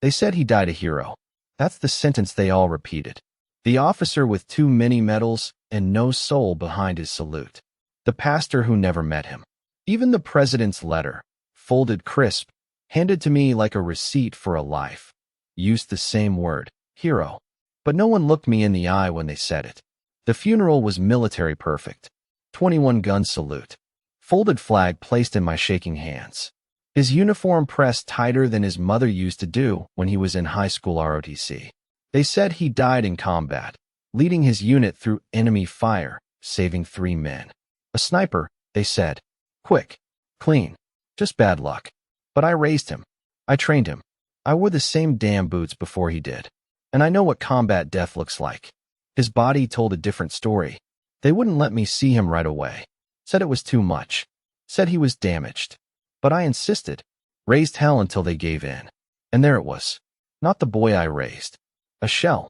They said he died a hero. That's the sentence they all repeated. The officer with too many medals and no soul behind his salute. The pastor who never met him. Even the president's letter, folded crisp, handed to me like a receipt for a life, used the same word, hero. But no one looked me in the eye when they said it. The funeral was military perfect. 21-gun salute. Folded flag placed in my shaking hands. His uniform pressed tighter than his mother used to do when he was in high school ROTC. They said he died in combat, leading his unit through enemy fire, saving 3 men. A sniper, they said. Quick, clean, just bad luck. But I raised him. I trained him. I wore the same damn boots before he did. And I know what combat death looks like. His body told a different story. They wouldn't let me see him right away. Said it was too much. Said he was damaged. But I insisted. Raised hell until they gave in. And there it was. Not the boy I raised. A shell.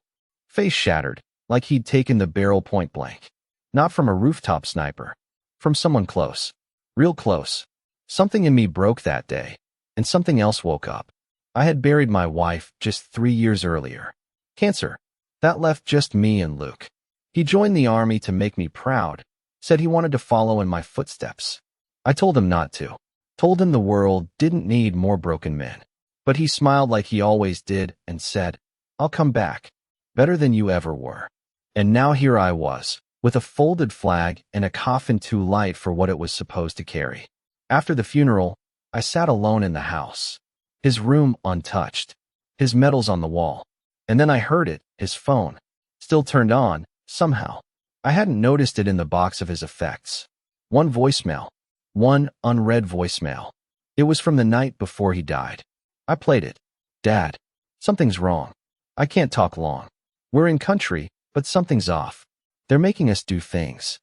Face shattered, like he'd taken the barrel point blank. Not from a rooftop sniper. From someone close. Real close. Something in me broke that day. And something else woke up. I had buried my wife just 3 years earlier. Cancer. That left just me and Luke. He joined the army to make me proud. Said he wanted to follow in my footsteps. I told him not to. Told him the world didn't need more broken men. But he smiled like he always did and said, I'll come back. Better than you ever were. And now here I was, with a folded flag and a coffin too light for what it was supposed to carry. After the funeral, I sat alone in the house. His room untouched. His medals on the wall. And then I heard it, his phone. Still turned on, somehow. I hadn't noticed it in the box of his effects. One voicemail. One unread voicemail. It was from the night before he died. I played it. Dad, something's wrong. I can't talk long. We're in country, but something's off. They're making us do things.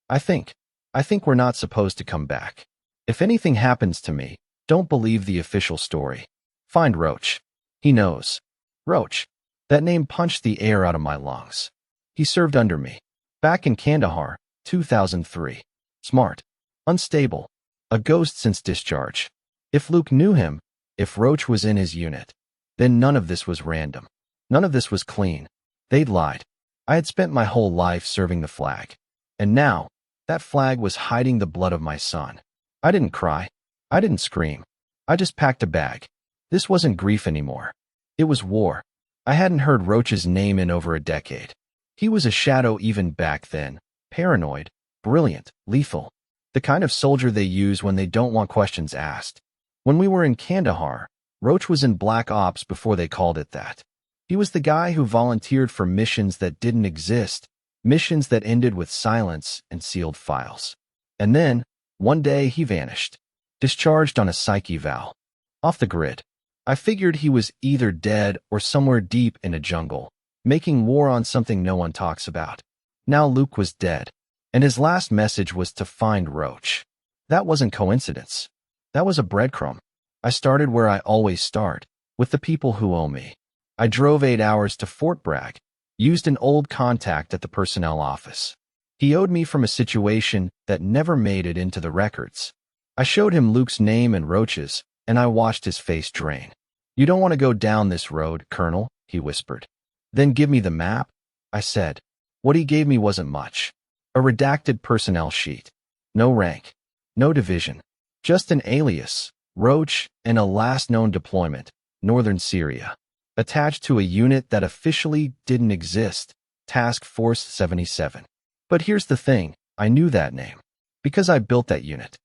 I think we're not supposed to come back. If anything happens to me, don't believe the official story. Find Roach. He knows. Roach. That name punched the air out of my lungs. He served under me. Back in Kandahar, 2003. Smart. Unstable. A ghost since discharge. If Luke knew him, if Roach was in his unit, then none of this was random. None of this was clean. They'd lied. I had spent my whole life serving the flag. And now, that flag was hiding the blood of my son. I didn't cry. I didn't scream. I just packed a bag. This wasn't grief anymore. It was war. I hadn't heard Roach's name in over a decade. He was a shadow even back then. Paranoid, brilliant, lethal. The kind of soldier they use when they don't want questions asked. When we were in Kandahar, Roach was in Black Ops before they called it that. He was the guy who volunteered for missions that didn't exist, missions that ended with silence and sealed files. And then, one day he vanished. Discharged on a psych eval. Off the grid. I figured he was either dead or somewhere deep in a jungle, making war on something no one talks about. Now Luke was dead, and his last message was to find Roach. That wasn't coincidence. That was a breadcrumb. I started where I always start, with the people who owe me. I drove 8 hours to Fort Bragg, used an old contact at the personnel office. He owed me from a situation that never made it into the records. I showed him Luke's name and Roach's, and I watched his face drain. You don't want to go down this road, Colonel, he whispered. Then give me the map, I said. What he gave me wasn't much. A redacted personnel sheet. No rank. No division. Just an alias, Roach, and a last known deployment, Northern Syria. Attached to a unit that officially didn't exist, Task Force 77. But here's the thing, I knew that name. Because I built that unit.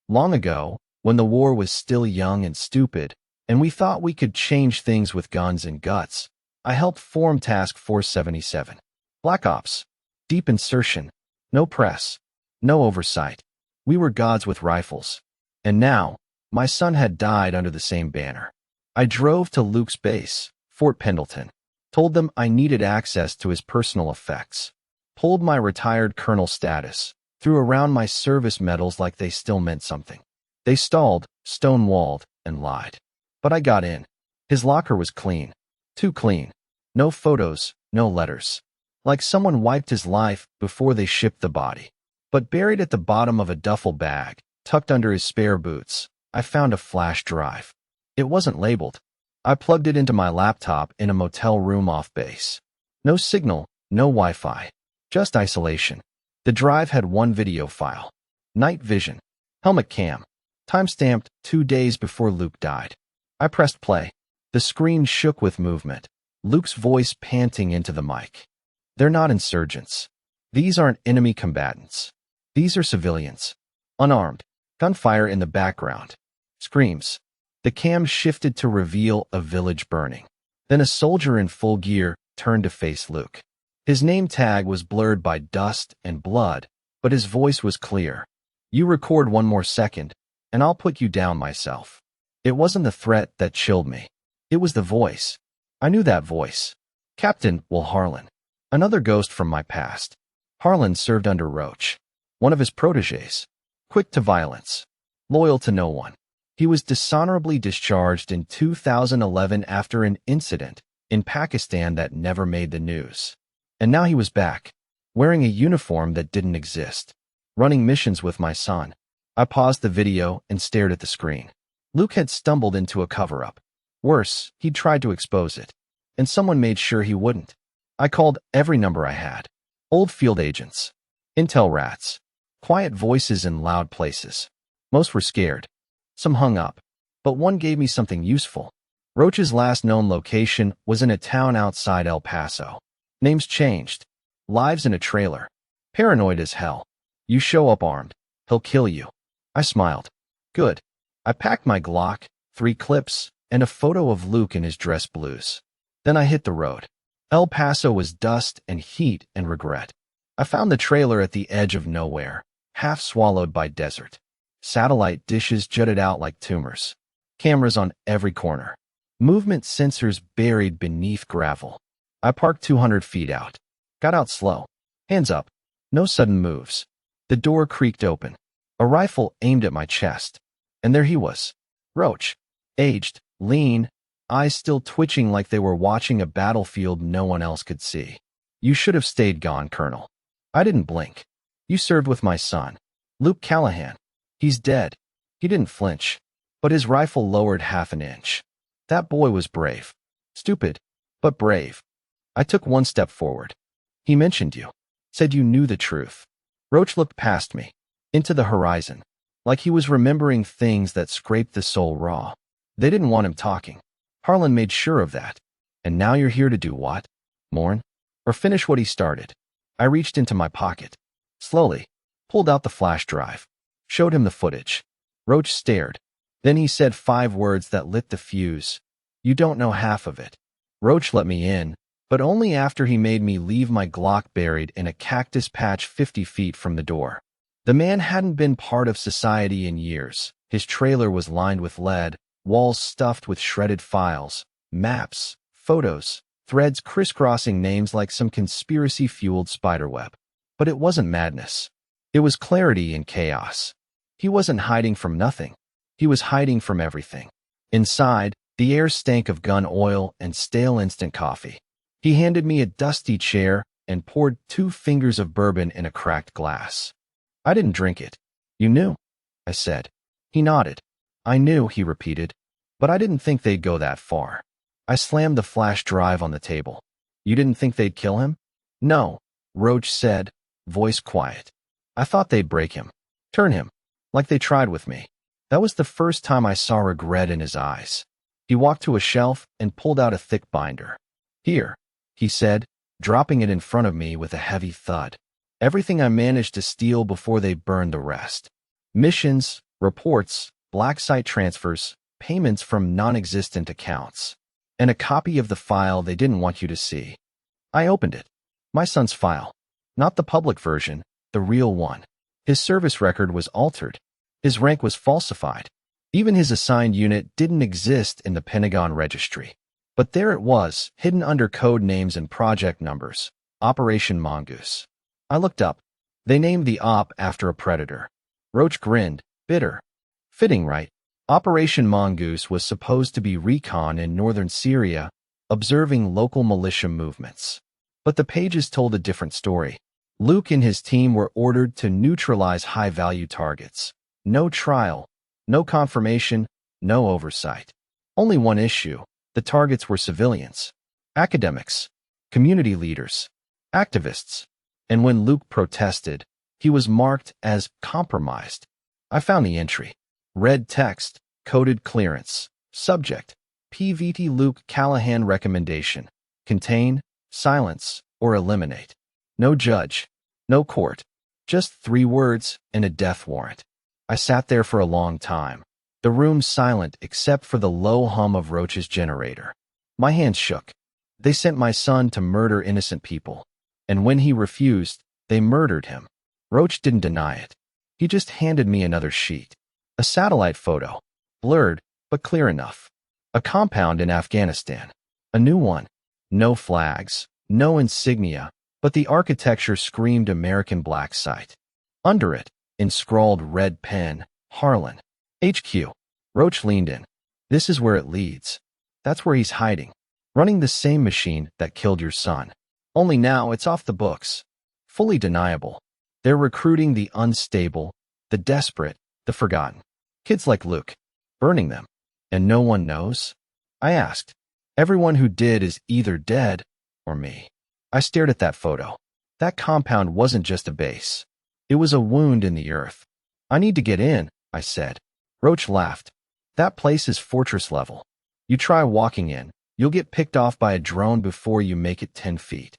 Long ago, when the war was still young and stupid, and we thought we could change things with guns and guts, I helped form Task Force 77. Black Ops. Deep insertion. No press. No oversight. We were gods with rifles. And now, my son had died under the same banner. I drove to Luke's base, Fort Pendleton. Told them I needed access to his personal effects. Pulled my retired colonel status. Threw around my service medals like they still meant something. They stalled, stonewalled, and lied. But I got in. His locker was clean. Too clean. No photos, no letters. Like someone wiped his life before they shipped the body. But buried at the bottom of a duffel bag, tucked under his spare boots, I found a flash drive. It wasn't labeled. I plugged it into my laptop in a motel room off base. No signal, no Wi-Fi, just isolation. The drive had one video file. Night vision. Helmet cam. Timestamped 2 days before Luke died. I pressed play. The screen shook with movement. Luke's voice panting into the mic. They're not insurgents. These aren't enemy combatants. These are civilians. Unarmed. Gunfire in the background. Screams. The cam shifted to reveal a village burning. Then a soldier in full gear turned to face Luke. His name tag was blurred by dust and blood, but his voice was clear. You record 1 more second, and I'll put you down myself. It wasn't the threat that chilled me. It was the voice. I knew that voice. Captain Will Harlan. Another ghost from my past. Harlan served under Roach. One of his protégés. Quick to violence. Loyal to no one. He was dishonorably discharged in 2011 after an incident in Pakistan that never made the news. And now he was back, wearing a uniform that didn't exist, running missions with my son. I paused the video and stared at the screen. Luke had stumbled into a cover-up. Worse, he'd tried to expose it. And someone made sure he wouldn't. I called every number I had. Old field agents. Intel rats. Quiet voices in loud places. Most were scared. Some hung up. But one gave me something useful. Roach's last known location was in a town outside El Paso. Names changed. Lives in a trailer. Paranoid as hell. You show up armed, he'll kill you. I smiled. Good. I packed my Glock, 3 clips, and a photo of Luke in his dress blues. Then I hit the road. El Paso was dust and heat and regret. I found the trailer at the edge of nowhere, half swallowed by desert. Satellite dishes jutted out like tumors. Cameras on every corner. Movement sensors buried beneath gravel. I parked 200 feet out. Got out slow. Hands up. No sudden moves. The door creaked open. A rifle aimed at my chest. And there he was. Roach. Aged, lean, eyes still twitching like they were watching a battlefield no one else could see. You should have stayed gone, Colonel. I didn't blink. You served with my son. Luke Callahan. He's dead. He didn't flinch. But his rifle lowered half an inch. That boy was brave. Stupid, but brave. I took 1 step forward. He mentioned you. Said you knew the truth. Roach looked past me. Into the horizon. Like he was remembering things that scraped the soul raw. They didn't want him talking. Harlan made sure of that. And now you're here to do what? Mourn? Or finish what he started? I reached into my pocket. Slowly. Pulled out the flash drive. Showed him the footage. Roach stared. Then he said 5 words that lit the fuse. You don't know half of it. Roach let me in, but only after he made me leave my Glock buried in a cactus patch 50 feet from the door. The man hadn't been part of society in years. His trailer was lined with lead, walls stuffed with shredded files, maps, photos, threads crisscrossing names like some conspiracy-fueled spiderweb. But it wasn't madness. It was clarity in chaos. He wasn't hiding from nothing. He was hiding from everything. Inside, the air stank of gun oil and stale instant coffee. He handed me a dusty chair and poured 2 fingers of bourbon in a cracked glass. I didn't drink it. You knew, I said. He nodded. I knew, he repeated, but I didn't think they'd go that far. I slammed the flash drive on the table. You didn't think they'd kill him? No, Roach said, voice quiet. I thought they'd break him. Turn him. Like they tried with me. That was the first time I saw regret in his eyes. He walked to a shelf and pulled out a thick binder. Here, he said, dropping it in front of me with a heavy thud. Everything I managed to steal before they burned the rest. Missions, reports, black site transfers, payments from non-existent accounts. And a copy of the file they didn't want you to see. I opened it. My son's file. Not the public version, the real one. His service record was altered. His rank was falsified. Even his assigned unit didn't exist in the Pentagon registry. But there it was, hidden under code names and project numbers. Operation Mongoose. I looked up. They named the op after a predator. Roach grinned, bitter. Fitting, right? Operation Mongoose was supposed to be recon in northern Syria, observing local militia movements. But the pages told a different story. Luke and his team were ordered to neutralize high-value targets. No trial, no confirmation, no oversight. Only one issue. The targets were civilians, academics, community leaders, activists, and when Luke protested, he was marked as compromised. I found the entry. Red text, coded clearance, subject, PVT Luke Callahan recommendation, contain, silence, or eliminate. No judge, no court, just 3 words and a death warrant. I sat there for a long time, the room silent except for the low hum of Roach's generator. My hands shook. They sent my son to murder innocent people, and when he refused, they murdered him. Roach didn't deny it. He just handed me another sheet. A satellite photo, blurred, but clear enough. A compound in Afghanistan. A new one. No flags, no insignia, but the architecture screamed American black site. Under it, in scrawled red pen, Harlan. HQ. Roach leaned in. This is where it leads. That's where he's hiding. Running the same machine that killed your son. Only now it's off the books. Fully deniable. They're recruiting the unstable, the desperate, the forgotten. Kids like Luke. Burning them. And no one knows? I asked. Everyone who did is either dead or me. I stared at that photo. That compound wasn't just a base. It was a wound in the earth. I need to get in, I said. Roach laughed. That place is fortress level. You try walking in, you'll get picked off by a drone before you make it 10 feet.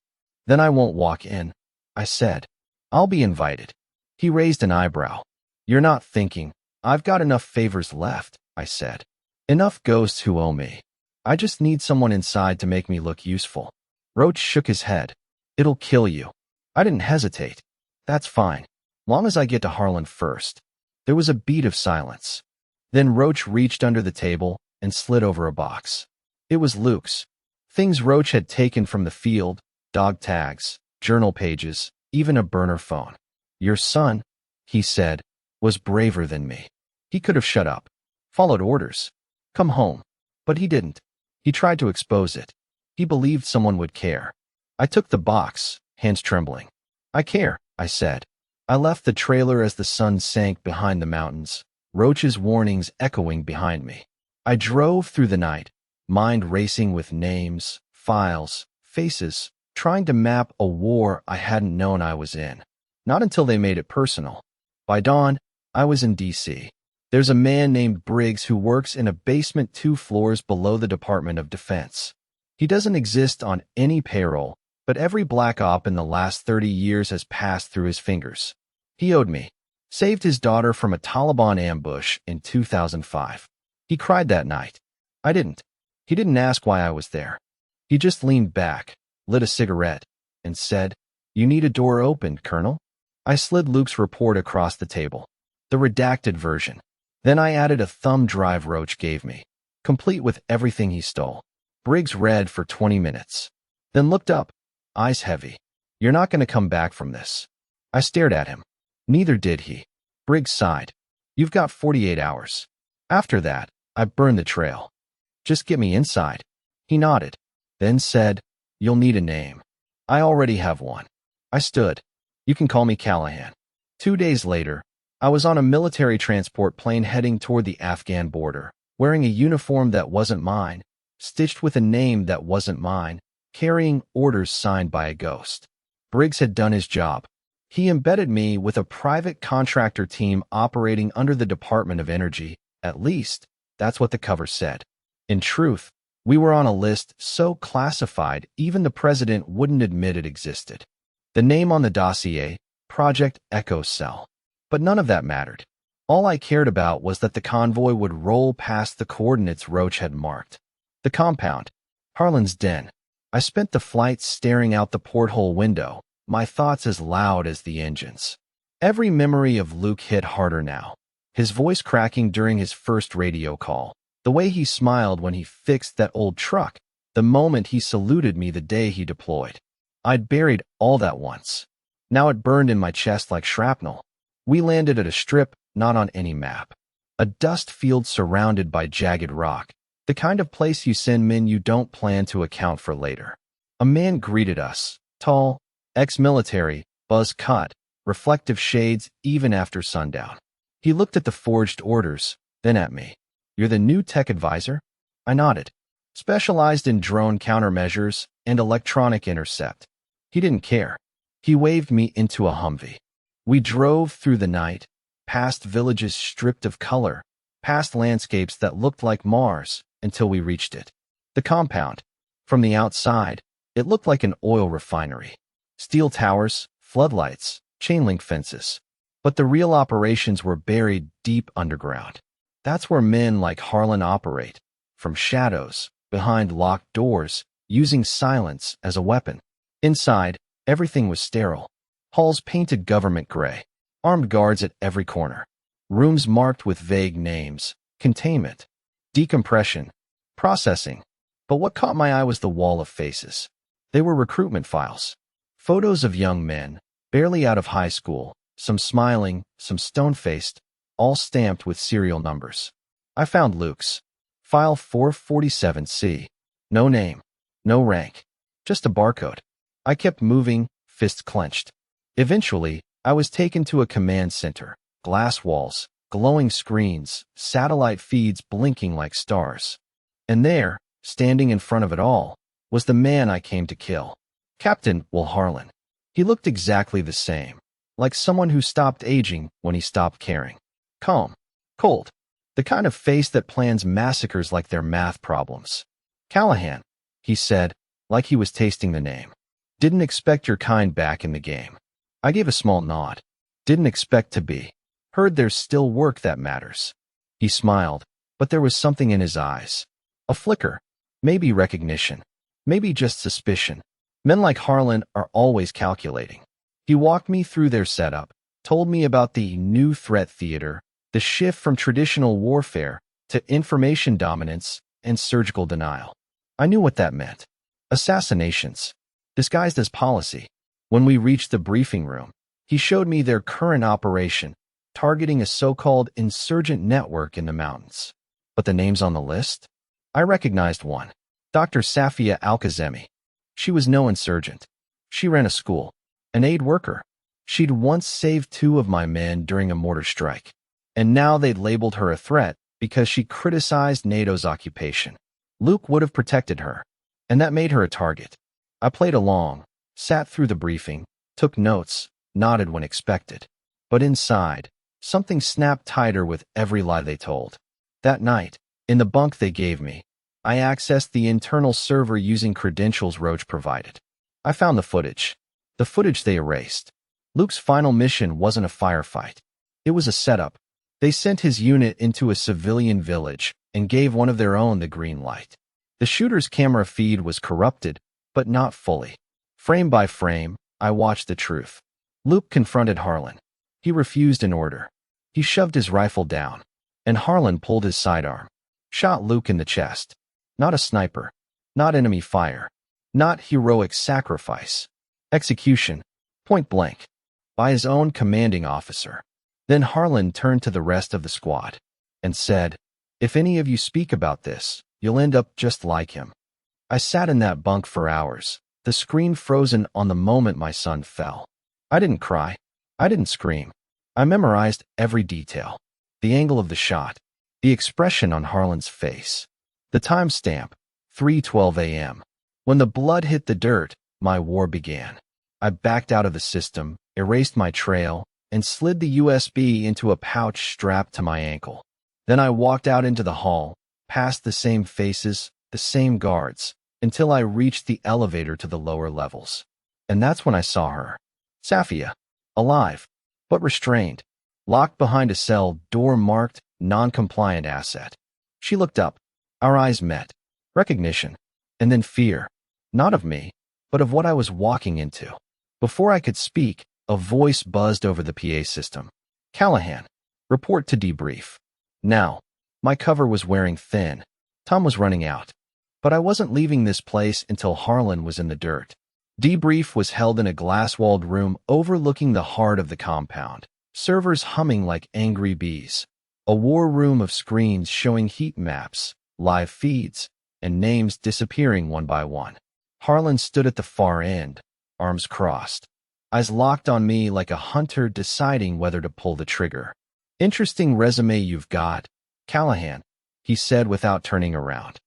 Then I won't walk in, I said. I'll be invited. He raised an eyebrow. You're not thinking, I've got enough favors left, I said. Enough ghosts who owe me. I just need someone inside to make me look useful. Roach shook his head. It'll kill you. I didn't hesitate. That's fine. Long as I get to Harlan first. There was a beat of silence. Then Roach reached under the table and slid over a box. It was Luke's. Things Roach had taken from the field, dog tags, journal pages, even a burner phone. Your son, he said, was braver than me. He could have shut up. Followed orders. Come home. But he didn't. He tried to expose it. He believed someone would care. I took the box, hands trembling. I care, I said. I left the trailer as the sun sank behind the mountains, Roach's warnings echoing behind me. I drove through the night, mind racing with names, files, faces, trying to map a war I hadn't known I was in. Not until they made it personal. By dawn, I was in D.C. There's a man named Briggs who works in a basement 2 floors below the Department of Defense. He doesn't exist on any payroll, but every black op in the last 30 years has passed through his fingers. He owed me. Saved his daughter from a Taliban ambush in 2005. He cried that night. I didn't. He didn't ask why I was there. He just leaned back, lit a cigarette, and said, "You need a door opened, Colonel?" I slid Luke's report across the table. The redacted version. Then I added a thumb drive Roach gave me, complete with everything he stole. Briggs read for 20 minutes. Then looked up, eyes heavy. You're not going to come back from this. I stared at him. Neither did he. Briggs sighed. You've got 48 hours. After that, I burned the trail. Just get me inside. He nodded, then said, You'll need a name. I already have one. I stood. You can call me Callahan. 2 days later, I was on a military transport plane heading toward the Afghan border, wearing a uniform that wasn't mine, stitched with a name that wasn't mine, carrying orders signed by a ghost. Briggs had done his job. He embedded me with a private contractor team operating under the Department of Energy. At least, that's what the cover said. In truth, we were on a list so classified even the president wouldn't admit it existed. The name on the dossier, Project Echo Cell. But none of that mattered. All I cared about was that the convoy would roll past the coordinates Roach had marked. The compound. Harlan's den. I spent the flight staring out the porthole window, my thoughts as loud as the engines. Every memory of Luke hit harder now. His voice cracking during his first radio call. The way he smiled when he fixed that old truck. The moment he saluted me the day he deployed. I'd buried all that once. Now it burned in my chest like shrapnel. We landed at a strip, not on any map. A dust field surrounded by jagged rock. The kind of place you send men you don't plan to account for later. A man greeted us. Tall, ex-military, buzz-cut, reflective shades even after sundown. He looked at the forged orders, then at me. You're the new tech advisor? I nodded. specialized in drone countermeasures and electronic intercept. He didn't care. He waved me into a Humvee. We drove through the night, past villages stripped of color, past landscapes that looked like Mars, until we reached it. The compound. From the outside, it looked like an oil refinery. Steel towers, floodlights, chain-link fences. But the real operations were buried deep underground. That's where men like Harlan operate, from shadows, behind locked doors, using silence as a weapon. Inside, everything was sterile. Halls painted government gray, armed guards at every corner. Rooms marked with vague names, containment, decompression, processing. But what caught my eye was the wall of faces. They were recruitment files. Photos of young men, barely out of high school, some smiling, some stone-faced, all stamped with serial numbers. I found Luke's. File 447C. No name, no rank, just a barcode. I kept moving, fists clenched. Eventually, I was taken to a command center. Glass walls, glowing screens, satellite feeds blinking like stars. And there, standing in front of it all, was the man I came to kill. Captain Will Harlan. He looked exactly the same, like someone who stopped aging when he stopped caring. Calm, cold, the kind of face that plans massacres like they're math problems. Callahan, he said, like he was tasting the name. Didn't expect your kind back in the game. I gave a small nod. Didn't expect to be. Heard there's still work that matters. He smiled, but there was something in his eyes. A flicker. Maybe recognition. Maybe just suspicion. Men like Harlan are always calculating. He walked me through their setup, told me about the new threat theater, the shift from traditional warfare to information dominance and surgical denial. I knew what that meant. Assassinations, disguised as policy. When we reached the briefing room, he showed me their current operation, targeting a so-called insurgent network in the mountains. But the names on the list? I recognized one. Dr. Safia Al-Kazemi. She was no insurgent. She ran a school, an aid worker. She'd once saved 2 of my men during a mortar strike. And now they'd labeled her a threat because she criticized NATO's occupation. Luke would have protected her, and that made her a target. I played along, sat through the briefing, took notes, nodded when expected. But inside, something snapped tighter with every lie they told. That night, in the bunk they gave me, I accessed the internal server using credentials Roach provided. I found the footage they erased. Luke's final mission wasn't a firefight. It was a setup. They sent his unit into a civilian village and gave one of their own the green light. The shooter's camera feed was corrupted, but not fully. Frame by frame, I watched the truth. Luke confronted Harlan. He refused an order. He shoved his rifle down, and Harlan pulled his sidearm. Shot Luke in the chest. Not a sniper. Not enemy fire. Not heroic sacrifice. Execution. Point blank. By his own commanding officer. Then Harlan turned to the rest of the squad and said, "If any of you speak about this, you'll end up just like him." I sat in that bunk for hours, the screen frozen on the moment my son fell. I didn't cry. I didn't scream. I memorized every detail. The angle of the shot. The expression on Harlan's face. The timestamp, 3:12 a.m. When the blood hit the dirt, my war began. I backed out of the system, erased my trail, and slid the USB into a pouch strapped to my ankle. Then I walked out into the hall, past the same faces, the same guards, until I reached the elevator to the lower levels. And that's when I saw her. Safia. Alive, but restrained. Locked behind a cell door marked non-compliant asset. She looked up. Our eyes met. Recognition. And then fear. Not of me, but of what I was walking into. Before I could speak, a voice buzzed over the PA system. Callahan. Report to debrief. Now. My cover was wearing thin. Time was running out. But I wasn't leaving this place until Harlan was in the dirt. Debrief was held in a glass-walled room overlooking the heart of the compound. Servers humming like angry bees. A war room of screens showing heat maps, live feeds, and names disappearing one by one. Harlan stood at the far end, arms crossed. Eyes locked on me like a hunter deciding whether to pull the trigger. "Interesting resume you've got, Callahan," he said without turning around.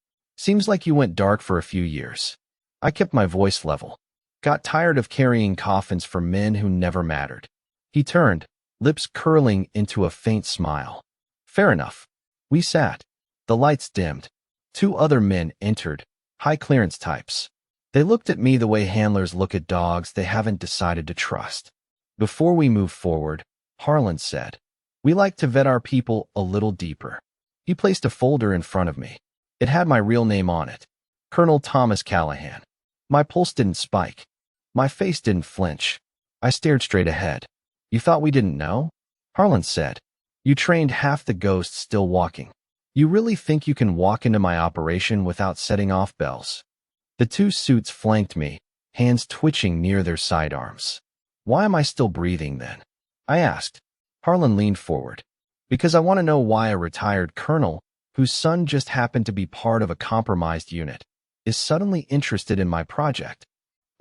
Seems like you went dark for a few years. I kept my voice level. Got tired of carrying coffins for men who never mattered. He turned, lips curling into a faint smile. Fair enough. We sat. The lights dimmed. 2 other men entered, high-clearance types. They looked at me the way handlers look at dogs they haven't decided to trust. Before we moved forward, Harlan said, "We like to vet our people a little deeper." He placed a folder in front of me. It had my real name on it, Colonel Thomas Callahan. My pulse didn't spike. My face didn't flinch. I stared straight ahead. "You thought we didn't know?" Harlan said. "You trained half the ghosts still walking. You really think you can walk into my operation without setting off bells?" The 2 suits flanked me, hands twitching near their sidearms. "Why am I still breathing then?" I asked. Harlan leaned forward. "Because I want to know why a retired colonel, whose son just happened to be part of a compromised unit, is suddenly interested in my project."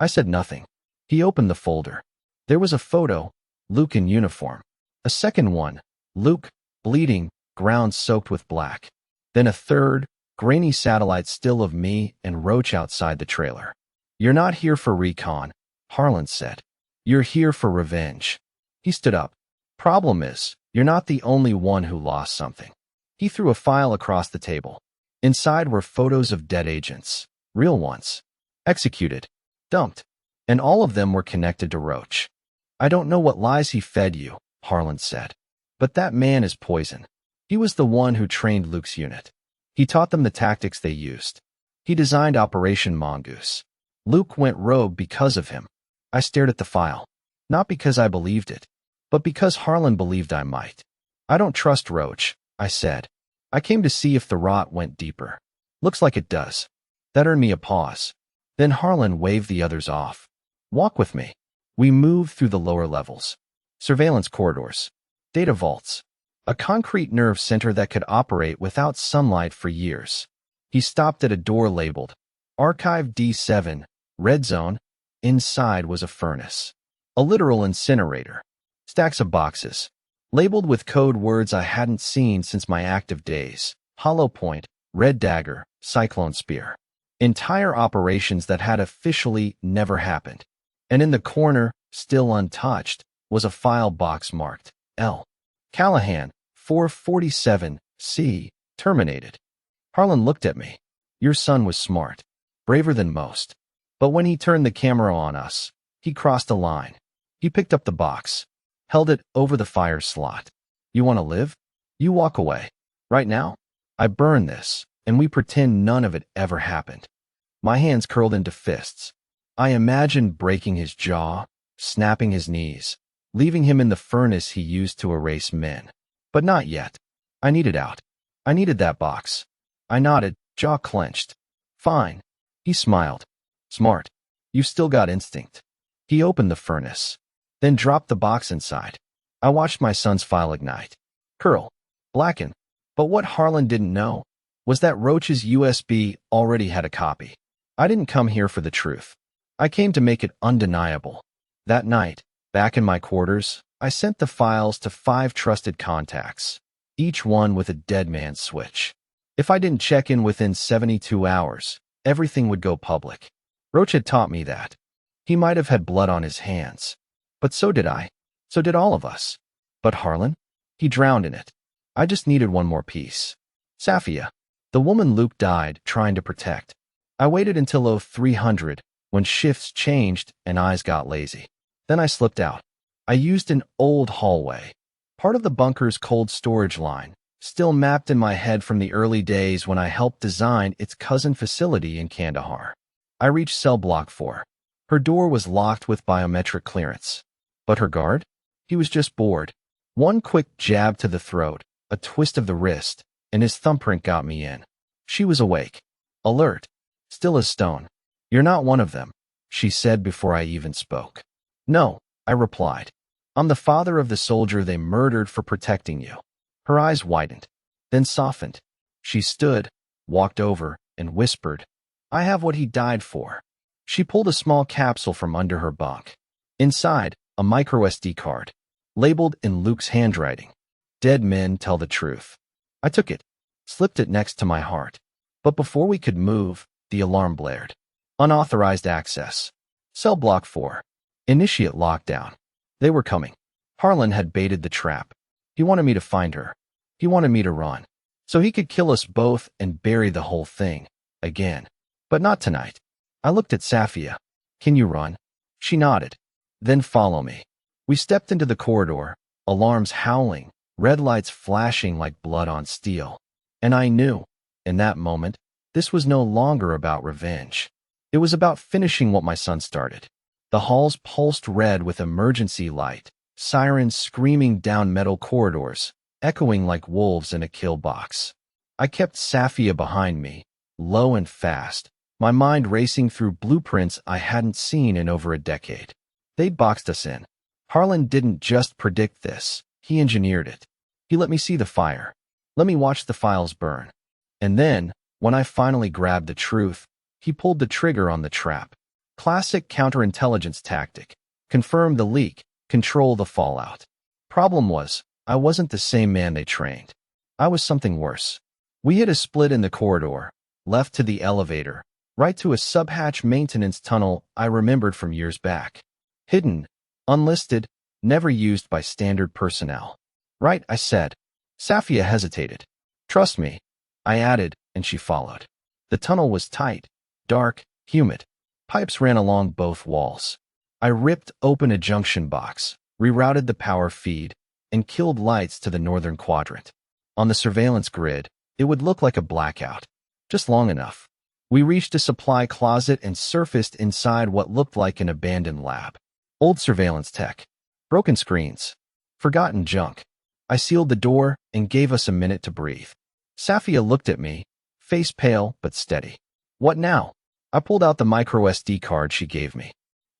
I said nothing. He opened the folder. There was a photo, Luke in uniform. A second one, Luke, bleeding, ground soaked with black. Then a third, grainy satellite still of me and Roach outside the trailer. "You're not here for recon," Harlan said. "You're here for revenge." He stood up. "Problem is, you're not the only one who lost something." He threw a file across the table. Inside were photos of dead agents, real ones, executed, dumped, and all of them were connected to Roach. "I don't know what lies he fed you," Harlan said, "but that man is poison. He was the one who trained Luke's unit. He taught them the tactics they used. He designed Operation Mongoose. Luke went rogue because of him." I stared at the file. Not because I believed it, but because Harlan believed I might. "I don't trust Roach," I said. "I came to see if the rot went deeper. Looks like it does." That earned me a pause. Then Harlan waved the others off. "Walk with me." We moved through the lower levels. Surveillance corridors. Data vaults. A concrete nerve center that could operate without sunlight for years. He stopped at a door labeled Archive D7, Red Zone. Inside was a furnace. A literal incinerator. Stacks of boxes. Labeled with code words I hadn't seen since my active days. Hollow Point, Red Dagger, Cyclone Spear. Entire operations that had officially never happened. And in the corner, still untouched, was a file box marked L. Callahan, 447, C, terminated. Harlan looked at me. "Your son was smart. Braver than most. But when he turned the camera on us, he crossed a line." He picked up the box, held it over the fire slot. "You want to live? You walk away. Right now? I burn this, and we pretend none of it ever happened." My hands curled into fists. I imagined breaking his jaw, snapping his knees, leaving him in the furnace he used to erase men. But not yet. I needed out. I needed that box. I nodded, jaw clenched. "Fine." He smiled. "Smart. You've still got instinct." He opened the furnace, then dropped the box inside. I watched my son's file ignite. Curl. Blacken. But what Harlan didn't know was that Roach's USB already had a copy. I didn't come here for the truth. I came to make it undeniable. That night, back in my quarters, I sent the files to 5 trusted contacts, each one with a dead man's switch. If I didn't check in within 72 hours, everything would go public. Roach had taught me that. He might have had blood on his hands. But so did I. So did all of us. But Harlan? He drowned in it. I just needed one more piece. Safia, the woman Luke died trying to protect. I waited until 0300, when shifts changed and eyes got lazy. Then I slipped out. I used an old hallway, part of the bunker's cold storage line, still mapped in my head from the early days when I helped design its cousin facility in Kandahar. I reached cell block 4. Her door was locked with biometric clearance. But her guard? He was just bored. One quick jab to the throat, a twist of the wrist, and his thumbprint got me in. She was awake, alert, still as stone. "You're not one of them," she said before I even spoke. "No," I replied. "I'm the father of the soldier they murdered for protecting you." Her eyes widened, then softened. She stood, walked over, and whispered, "I have what he died for." She pulled a small capsule from under her bunk. Inside, a micro SD card, labeled in Luke's handwriting. "Dead men tell the truth." I took it, slipped it next to my heart. But before we could move, the alarm blared. Unauthorized access. Cell block 4. Initiate lockdown. They were coming. Harlan had baited the trap. He wanted me to find her. He wanted me to run. So he could kill us both and bury the whole thing. Again. But not tonight. I looked at Safia. Can you run? She nodded. Then follow me. We stepped into the corridor, alarms howling, red lights flashing like blood on steel. And I knew, in that moment, this was no longer about revenge. It was about finishing what my son started. The halls pulsed red with emergency light, sirens screaming down metal corridors, echoing like wolves in a kill box. I kept Safia behind me, low and fast, my mind racing through blueprints I hadn't seen in over a decade. They'd boxed us in. Harlan didn't just predict this, he engineered it. He let me see the fire, let me watch the files burn. And then, when I finally grabbed the truth, he pulled the trigger on the trap. Classic counterintelligence tactic. Confirm the leak, control the fallout. Problem was, I wasn't the same man they trained. I was something worse. We hit a split in the corridor, left to the elevator, right to a subhatch maintenance tunnel I remembered from years back. Hidden, unlisted, never used by standard personnel. Right, I said. Safia hesitated. Trust me, I added, and she followed. The tunnel was tight, dark, humid. Pipes ran along both walls. I ripped open a junction box, rerouted the power feed, and killed lights to the northern quadrant. On the surveillance grid, it would look like a blackout. Just long enough. We reached a supply closet and surfaced inside what looked like an abandoned lab. Old surveillance tech. Broken screens. Forgotten junk. I sealed the door and gave us a minute to breathe. Safia looked at me, face pale but steady. What now? I pulled out the micro SD card she gave me.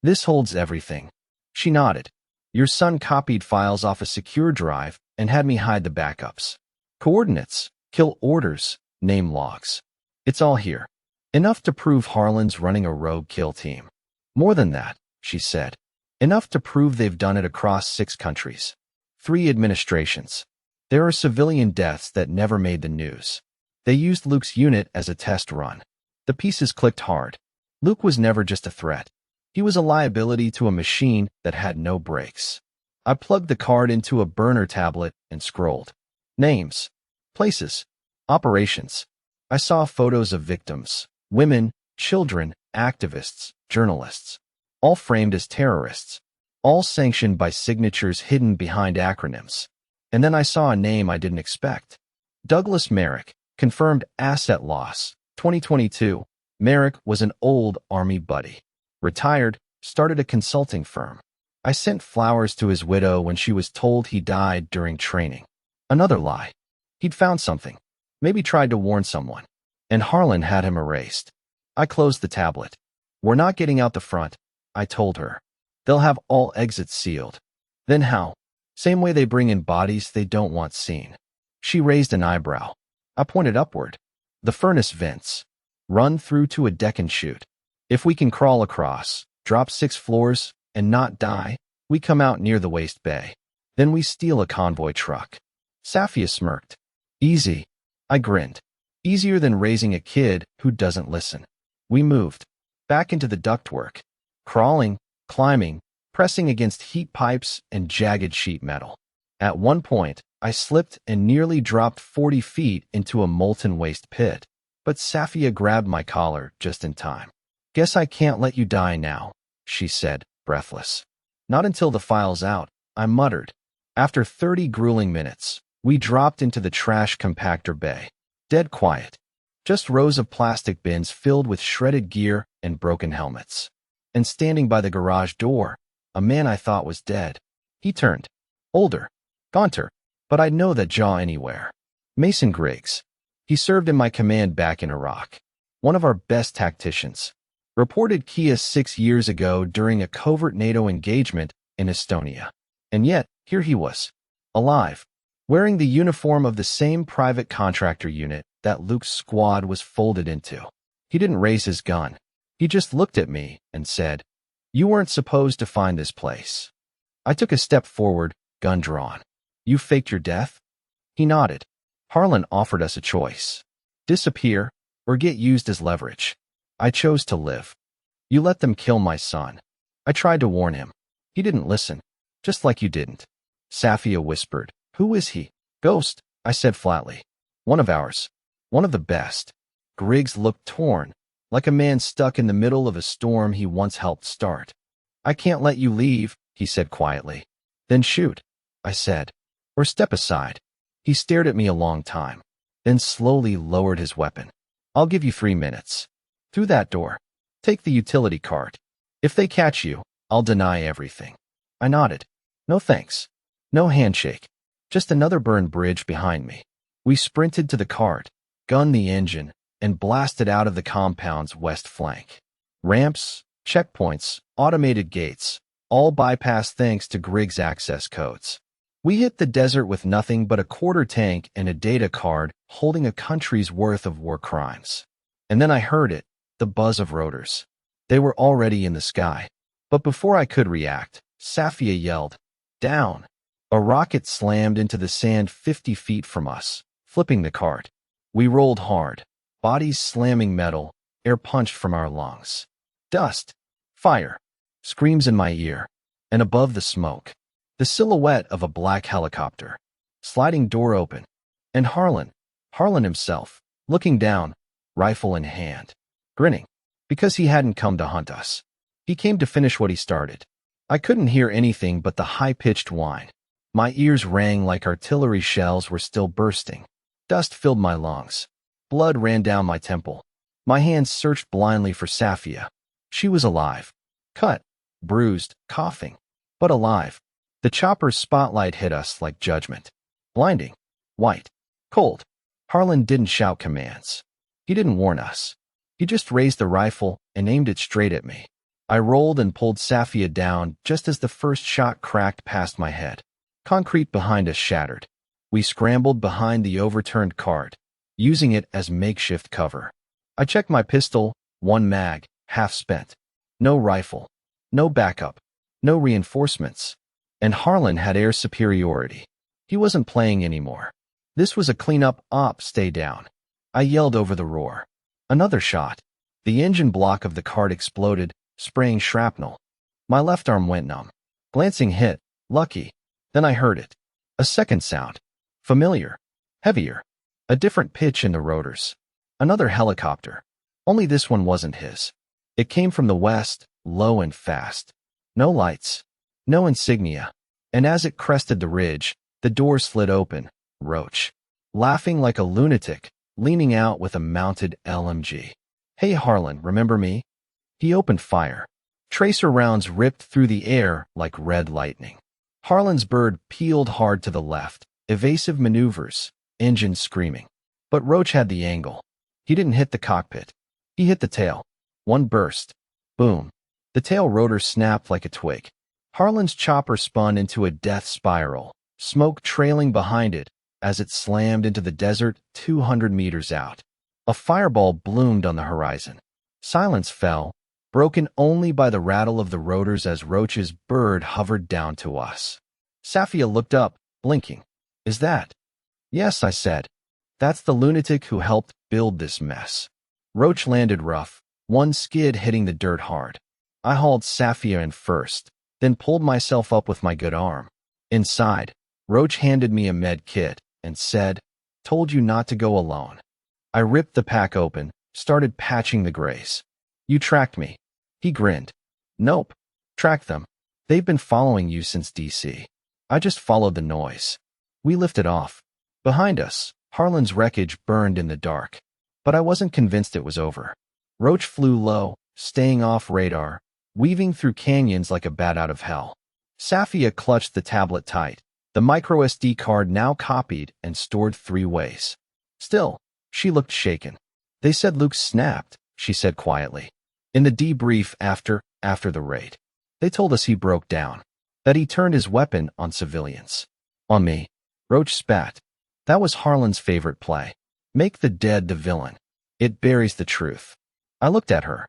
This holds everything. She nodded. Your son copied files off a secure drive and had me hide the backups. Coordinates, kill orders, name logs. It's all here. Enough to prove Harlan's running a rogue kill team. More than that, she said. Enough to prove they've done it across 6 countries. 3 administrations. There are civilian deaths that never made the news. They used Luke's unit as a test run. The pieces clicked hard. Luke was never just a threat. He was a liability to a machine that had no brakes. I plugged the card into a burner tablet and scrolled. Names. Places. Operations. I saw photos of victims. Women, children, activists, journalists. All framed as terrorists. All sanctioned by signatures hidden behind acronyms. And then I saw a name I didn't expect. Douglas Merrick. Confirmed asset loss. 2022. Merrick was an old Army buddy. Retired, started a consulting firm. I sent flowers to his widow when she was told he died during training. Another lie. He'd found something. Maybe tried to warn someone. And Harlan had him erased. I closed the tablet. We're not getting out the front, I told her. They'll have all exits sealed. Then how? Same way they bring in bodies they don't want seen. She raised an eyebrow. I pointed upward. The furnace vents. Run through to a deck and shoot. If we can crawl across, drop 6 floors, and not die, we come out near the waste bay. Then we steal a convoy truck. Safia smirked. Easy. I grinned. Easier than raising a kid who doesn't listen. We moved. Back into the ductwork. Crawling, climbing, pressing against heat pipes and jagged sheet metal. At one point, I slipped and nearly dropped 40 feet into a molten waste pit. But Safia grabbed my collar just in time. Guess I can't let you die now, she said, breathless. Not until the file's out, I muttered. After 30 grueling minutes, we dropped into the trash compactor bay. Dead quiet. Just rows of plastic bins filled with shredded gear and broken helmets. And standing by the garage door, a man I thought was dead. He turned. Older. Gaunter. But I'd know that jaw anywhere. Mason Griggs. He served in my command back in Iraq. One of our best tacticians. Reported Kia 6 years ago during a covert NATO engagement in Estonia. And yet, here he was. Alive. Wearing the uniform of the same private contractor unit that Luke's squad was folded into. He didn't raise his gun. He just looked at me and said, "You weren't supposed to find this place." I took a step forward, gun drawn. "You faked your death?" He nodded. Harlan offered us a choice. Disappear or get used as leverage. I chose to live. You let them kill my son. I tried to warn him. He didn't listen, just like you didn't. Safia whispered. Who is he? Ghost, I said flatly. One of ours. One of the best. Griggs looked torn, like a man stuck in the middle of a storm he once helped start. I can't let you leave, he said quietly. Then shoot, I said. Or step aside. He stared at me a long time, then slowly lowered his weapon. I'll give you 3 minutes. Through that door. Take the utility cart. If they catch you, I'll deny everything. I nodded. No thanks. No handshake. Just another burned bridge behind me. We sprinted to the cart, gunned the engine, and blasted out of the compound's west flank. Ramps, checkpoints, automated gates, all bypassed thanks to Griggs' access codes. We hit the desert with nothing but a quarter tank and a data card holding a country's worth of war crimes. And then I heard it, the buzz of rotors. They were already in the sky. But before I could react, Safia yelled, "Down!" A rocket slammed into the sand 50 feet from us, flipping the cart. We rolled hard, bodies slamming metal, air punched from our lungs. Dust, fire, screams in my ear, and above the smoke, the silhouette of a black helicopter. Sliding door open, and Harlan himself, looking down, rifle in hand, grinning, because he hadn't come to hunt us. He came to finish what he started. I couldn't hear anything but the high-pitched whine. My ears rang like artillery shells were still bursting. Dust filled my lungs. Blood ran down my temple. My hands searched blindly for Safia. She was alive. Cut, bruised, coughing, but alive. The chopper's spotlight hit us like judgment. Blinding, white, cold. Harlan didn't shout commands. He didn't warn us. He just raised the rifle and aimed it straight at me. I rolled and pulled Safia down just as the first shot cracked past my head. Concrete behind us shattered. We scrambled behind the overturned cart, using it as makeshift cover. I checked my pistol, 1 mag, half spent. No rifle. No backup. No reinforcements. And Harlan had air superiority. He wasn't playing anymore. This was a cleanup op, stay down. I yelled over the roar. Another shot. The engine block of the cart exploded, spraying shrapnel. My left arm went numb. Glancing hit, lucky. Then I heard it. A second sound. Familiar. Heavier. A different pitch in the rotors. Another helicopter. Only this one wasn't his. It came from the west, low and fast. No lights. No insignia. And as it crested the ridge, the door slid open. Roach. Laughing like a lunatic, leaning out with a mounted LMG. Hey Harlan, remember me? He opened fire. Tracer rounds ripped through the air like red lightning. Harlan's bird peeled hard to the left, evasive maneuvers, engine screaming. But Roach had the angle. He didn't hit the cockpit. He hit the tail. One burst. Boom. The tail rotor snapped like a twig. Harlan's chopper spun into a death spiral, smoke trailing behind it as it slammed into the desert 200 meters out. A fireball bloomed on the horizon. Silence fell, broken only by the rattle of the rotors as Roach's bird hovered down to us. Safia looked up, blinking. Is that? Yes, I said. That's the lunatic who helped build this mess. Roach landed rough, one skid hitting the dirt hard. I hauled Safia in first, then pulled myself up with my good arm. Inside, Roach handed me a med kit and said, "Told you not to go alone." I ripped the pack open, started patching the graze. You tracked me. He grinned. Nope. Tracked them. They've been following you since DC. I just followed the noise. We lifted off. Behind us, Harlan's wreckage burned in the dark. But I wasn't convinced it was over. Roach flew low, staying off radar, weaving through canyons like a bat out of hell. Safia clutched the tablet tight, the microSD card now copied and stored 3 ways. Still, she looked shaken. They said Luke snapped, she said quietly. In the debrief after the raid, they told us he broke down, that he turned his weapon on civilians. On me. Roach spat. That was Harlan's favorite play. Make the dead the villain. It buries the truth. I looked at her.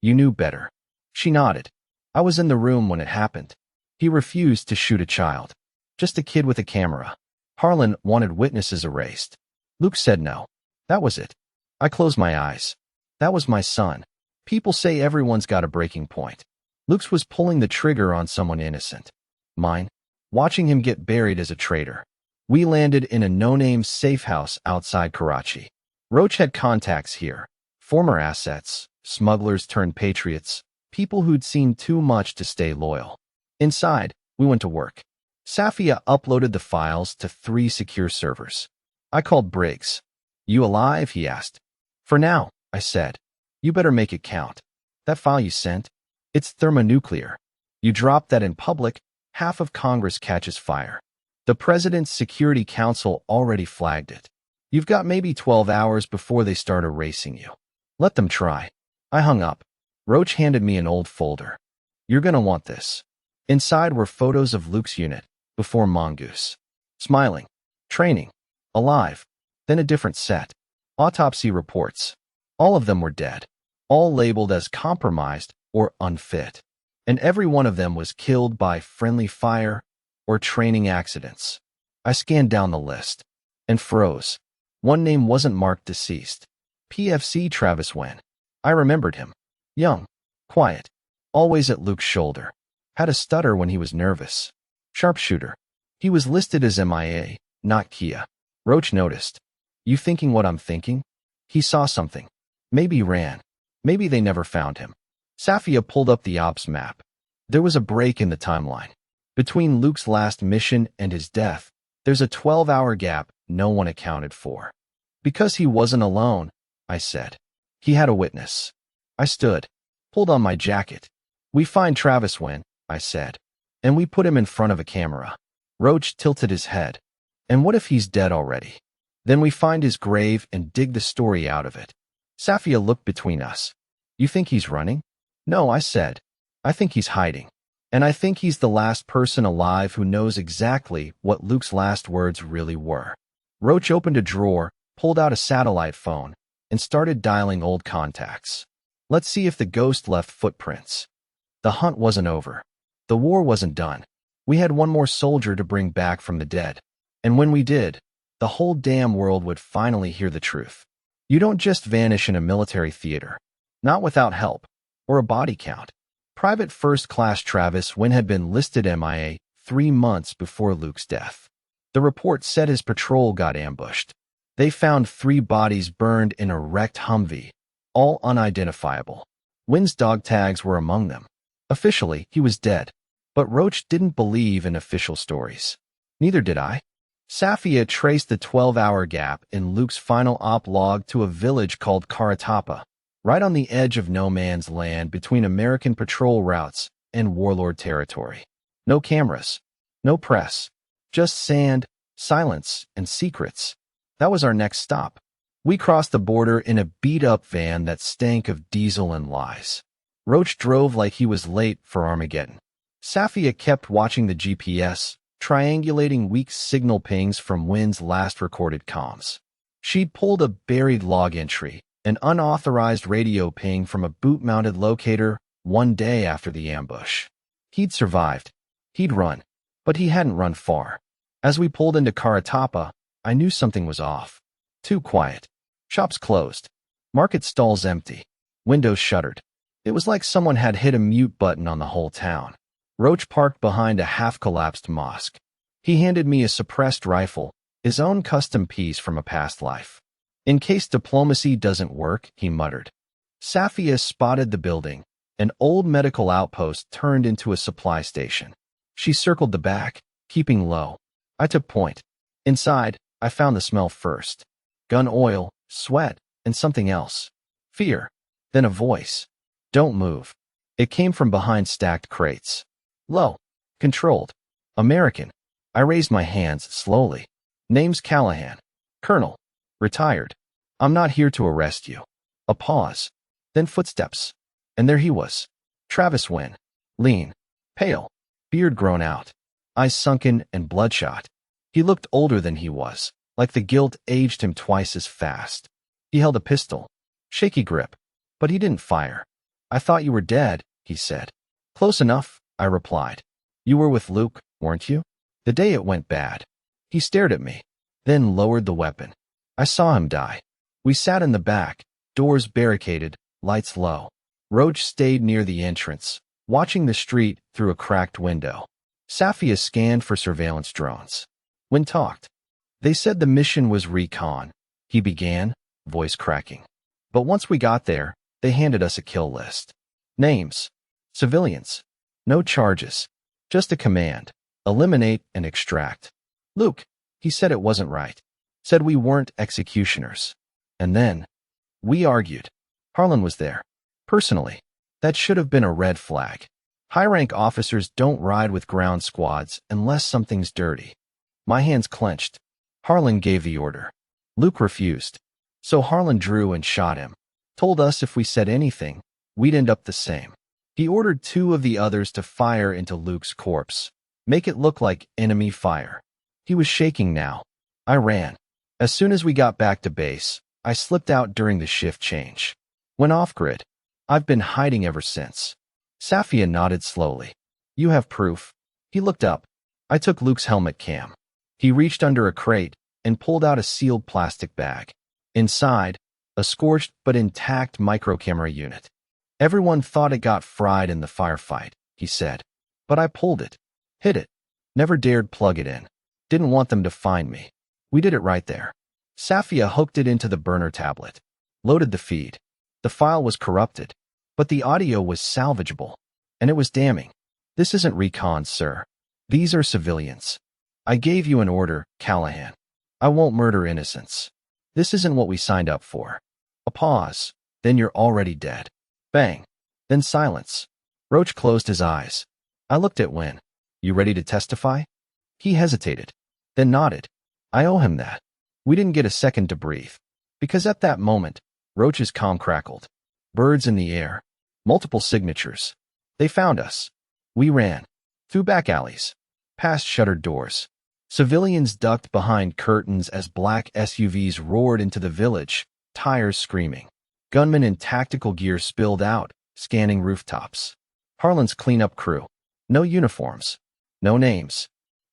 You knew better. She nodded. I was in the room when it happened. He refused to shoot a child. Just a kid with a camera. Harlan wanted witnesses erased. Luke said no. That was it. I closed my eyes. That was my son. People say everyone's got a breaking point. Luke's was pulling the trigger on someone innocent. Mine, watching him get buried as a traitor. We landed in a no-name safe house outside Karachi. Roach had contacts here, former assets, smugglers turned patriots, people who'd seen too much to stay loyal. Inside, we went to work. Safia uploaded the files to 3 secure servers. I called Briggs. "You alive?" he asked. "For now," I said. "You better make it count. That file you sent? It's thermonuclear. You drop that in public, half of Congress catches fire. The President's Security Council already flagged it. You've got maybe 12 hours before they start erasing you. Let them try." I hung up. Roach handed me an old folder. "You're gonna want this." Inside were photos of Luke's unit, before Mongoose. Smiling. Training. Alive. Then a different set. Autopsy reports. All of them were dead. All labeled as compromised or unfit. And every one of them was killed by friendly fire or training accidents. I scanned down the list and froze. One name wasn't marked deceased. PFC Travis Wen. I remembered him. Young. Quiet. Always at Luke's shoulder. Had a stutter when he was nervous. Sharpshooter. He was listed as MIA, not Kia. Roach noticed. "You thinking what I'm thinking?" He saw something. Maybe ran. Maybe they never found him. Safia pulled up the ops map. There was a break in the timeline. Between Luke's last mission and his death, there's a 12-hour gap no one accounted for. "Because he wasn't alone," I said. "He had a witness." I stood, pulled on my jacket. "We find Travis Wen," I said, "and we put him in front of a camera." Roach tilted his head. "And what if he's dead already? Then we find his grave and dig the story out of it." Safia looked between us. "You think he's running?" "No," I said. "I think he's hiding. And I think he's the last person alive who knows exactly what Luke's last words really were." Roach opened a drawer, pulled out a satellite phone, and started dialing old contacts. "Let's see if the ghost left footprints." The hunt wasn't over. The war wasn't done. We had one more soldier to bring back from the dead. And when we did, the whole damn world would finally hear the truth. You don't just vanish in a military theater. Not without help. Or a body count. Private First Class Travis Wen had been listed MIA 3 months before Luke's death. The report said his patrol got ambushed. They found 3 bodies burned in a wrecked Humvee, all unidentifiable. Wen's dog tags were among them. Officially, he was dead. But Roach didn't believe in official stories. Neither did I. Safia traced the 12-hour gap in Luke's final op log to a village called Karatapa, right on the edge of no man's land between American patrol routes and warlord territory. No cameras, no press, just sand, silence, and secrets. That was our next stop. We crossed the border in a beat-up van that stank of diesel and lies. Roach drove like he was late for Armageddon. Safia kept watching the GPS, triangulating weak signal pings from Wen's last recorded comms. She'd pulled a buried log entry, an unauthorized radio ping from a boot-mounted locator, one day after the ambush. He'd survived. He'd run. But he hadn't run far. As we pulled into Karatapa, I knew something was off. Too quiet. Shops closed. Market stalls empty. Windows shuttered. It was like someone had hit a mute button on the whole town. Roach parked behind a half-collapsed mosque. He handed me a suppressed rifle, his own custom piece from a past life. "In case diplomacy doesn't work," he muttered. Safia spotted the building. An old medical outpost turned into a supply station. She circled the back, keeping low. I took point. Inside, I found the smell first. Gun oil, sweat, and something else. Fear. Then a voice. "Don't move." It came from behind stacked crates. Low. Controlled. American. I raised my hands slowly. "Name's Callahan. Colonel. Retired. I'm not here to arrest you." A pause. Then footsteps. And there he was. Travis Wen. Lean. Pale. Beard grown out. Eyes sunken and bloodshot. He looked older than he was, like the guilt aged him twice as fast. He held a pistol. Shaky grip. But he didn't fire. "I thought you were dead," he said. "Close enough," I replied. "You were with Luke, weren't you?" "The day it went bad." He stared at me, then lowered the weapon. "I saw him die. We sat in the back, doors barricaded, lights low. Roach stayed near the entrance, watching the street through a cracked window. Safia scanned for surveillance drones. When talked, they said the mission was recon. He began, voice cracking. But once we got there, they handed us a kill list. Names. Civilians. No charges. Just a command. Eliminate and extract. Luke, he said it wasn't right. Said we weren't executioners. And then, we argued. Harlan was there. Personally, that should have been a red flag. High-rank officers don't ride with ground squads unless something's dirty. My hands clenched. Harlan gave the order. Luke refused. So Harlan drew and shot him. Told us if we said anything, we'd end up the same. He ordered 2 of the others to fire into Luke's corpse. Make it look like enemy fire. He was shaking now. I ran. As soon as we got back to base, I slipped out during the shift change. Went off-grid. I've been hiding ever since. Safia nodded slowly. You have proof. He looked up. I took Luke's helmet cam. He reached under a crate and pulled out a sealed plastic bag. Inside, a scorched but intact microcamera unit. Everyone thought it got fried in the firefight, he said. But I pulled it. Hid it. Never dared plug it in. Didn't want them to find me. We did it right there. Safia hooked it into the burner tablet. Loaded the feed. The file was corrupted, but the audio was salvageable. And it was damning. This isn't recon, sir. These are civilians. I gave you an order, Callahan. I won't murder innocents. This isn't what we signed up for. A pause. Then you're already dead. Bang. Then silence. Roach closed his eyes. I looked at Wynn. You ready to testify? He hesitated, then nodded. I owe him that. We didn't get a second to breathe. Because at that moment, Roach's comm crackled. Birds in the air. Multiple signatures. They found us. We ran. Through back alleys. Past shuttered doors. Civilians ducked behind curtains as black SUVs roared into the village, tires screaming. Gunmen in tactical gear spilled out, scanning rooftops. Harlan's cleanup crew. No uniforms. No names.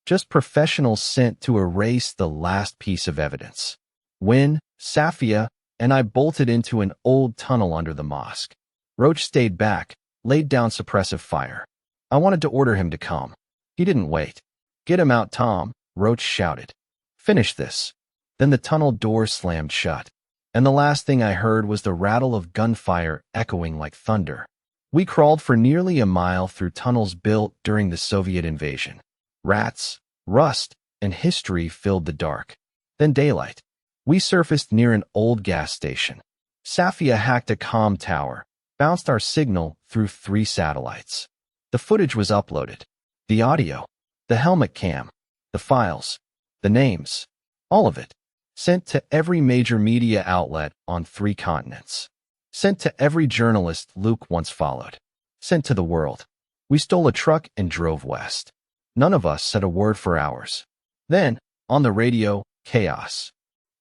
Just professionals sent to erase the last piece of evidence. Wynn, Safia, and I bolted into an old tunnel under the mosque. Roach stayed back, laid down suppressive fire. I wanted to order him to come. He didn't wait. Get him out, Tom, Roach shouted. Finish this. Then the tunnel door slammed shut. And the last thing I heard was the rattle of gunfire echoing like thunder. We crawled for nearly a mile through tunnels built during the Soviet invasion. Rats, rust, and history filled the dark. Then daylight. We surfaced near an old gas station. Safia hacked a comm tower, bounced our signal through 3 satellites. The footage was uploaded. The audio, the helmet cam, the files, the names, all of it. Sent to every major media outlet on 3 continents. Sent to every journalist Luke once followed. Sent to the world. We stole a truck and drove west. None of us said a word for hours. Then, on the radio, chaos.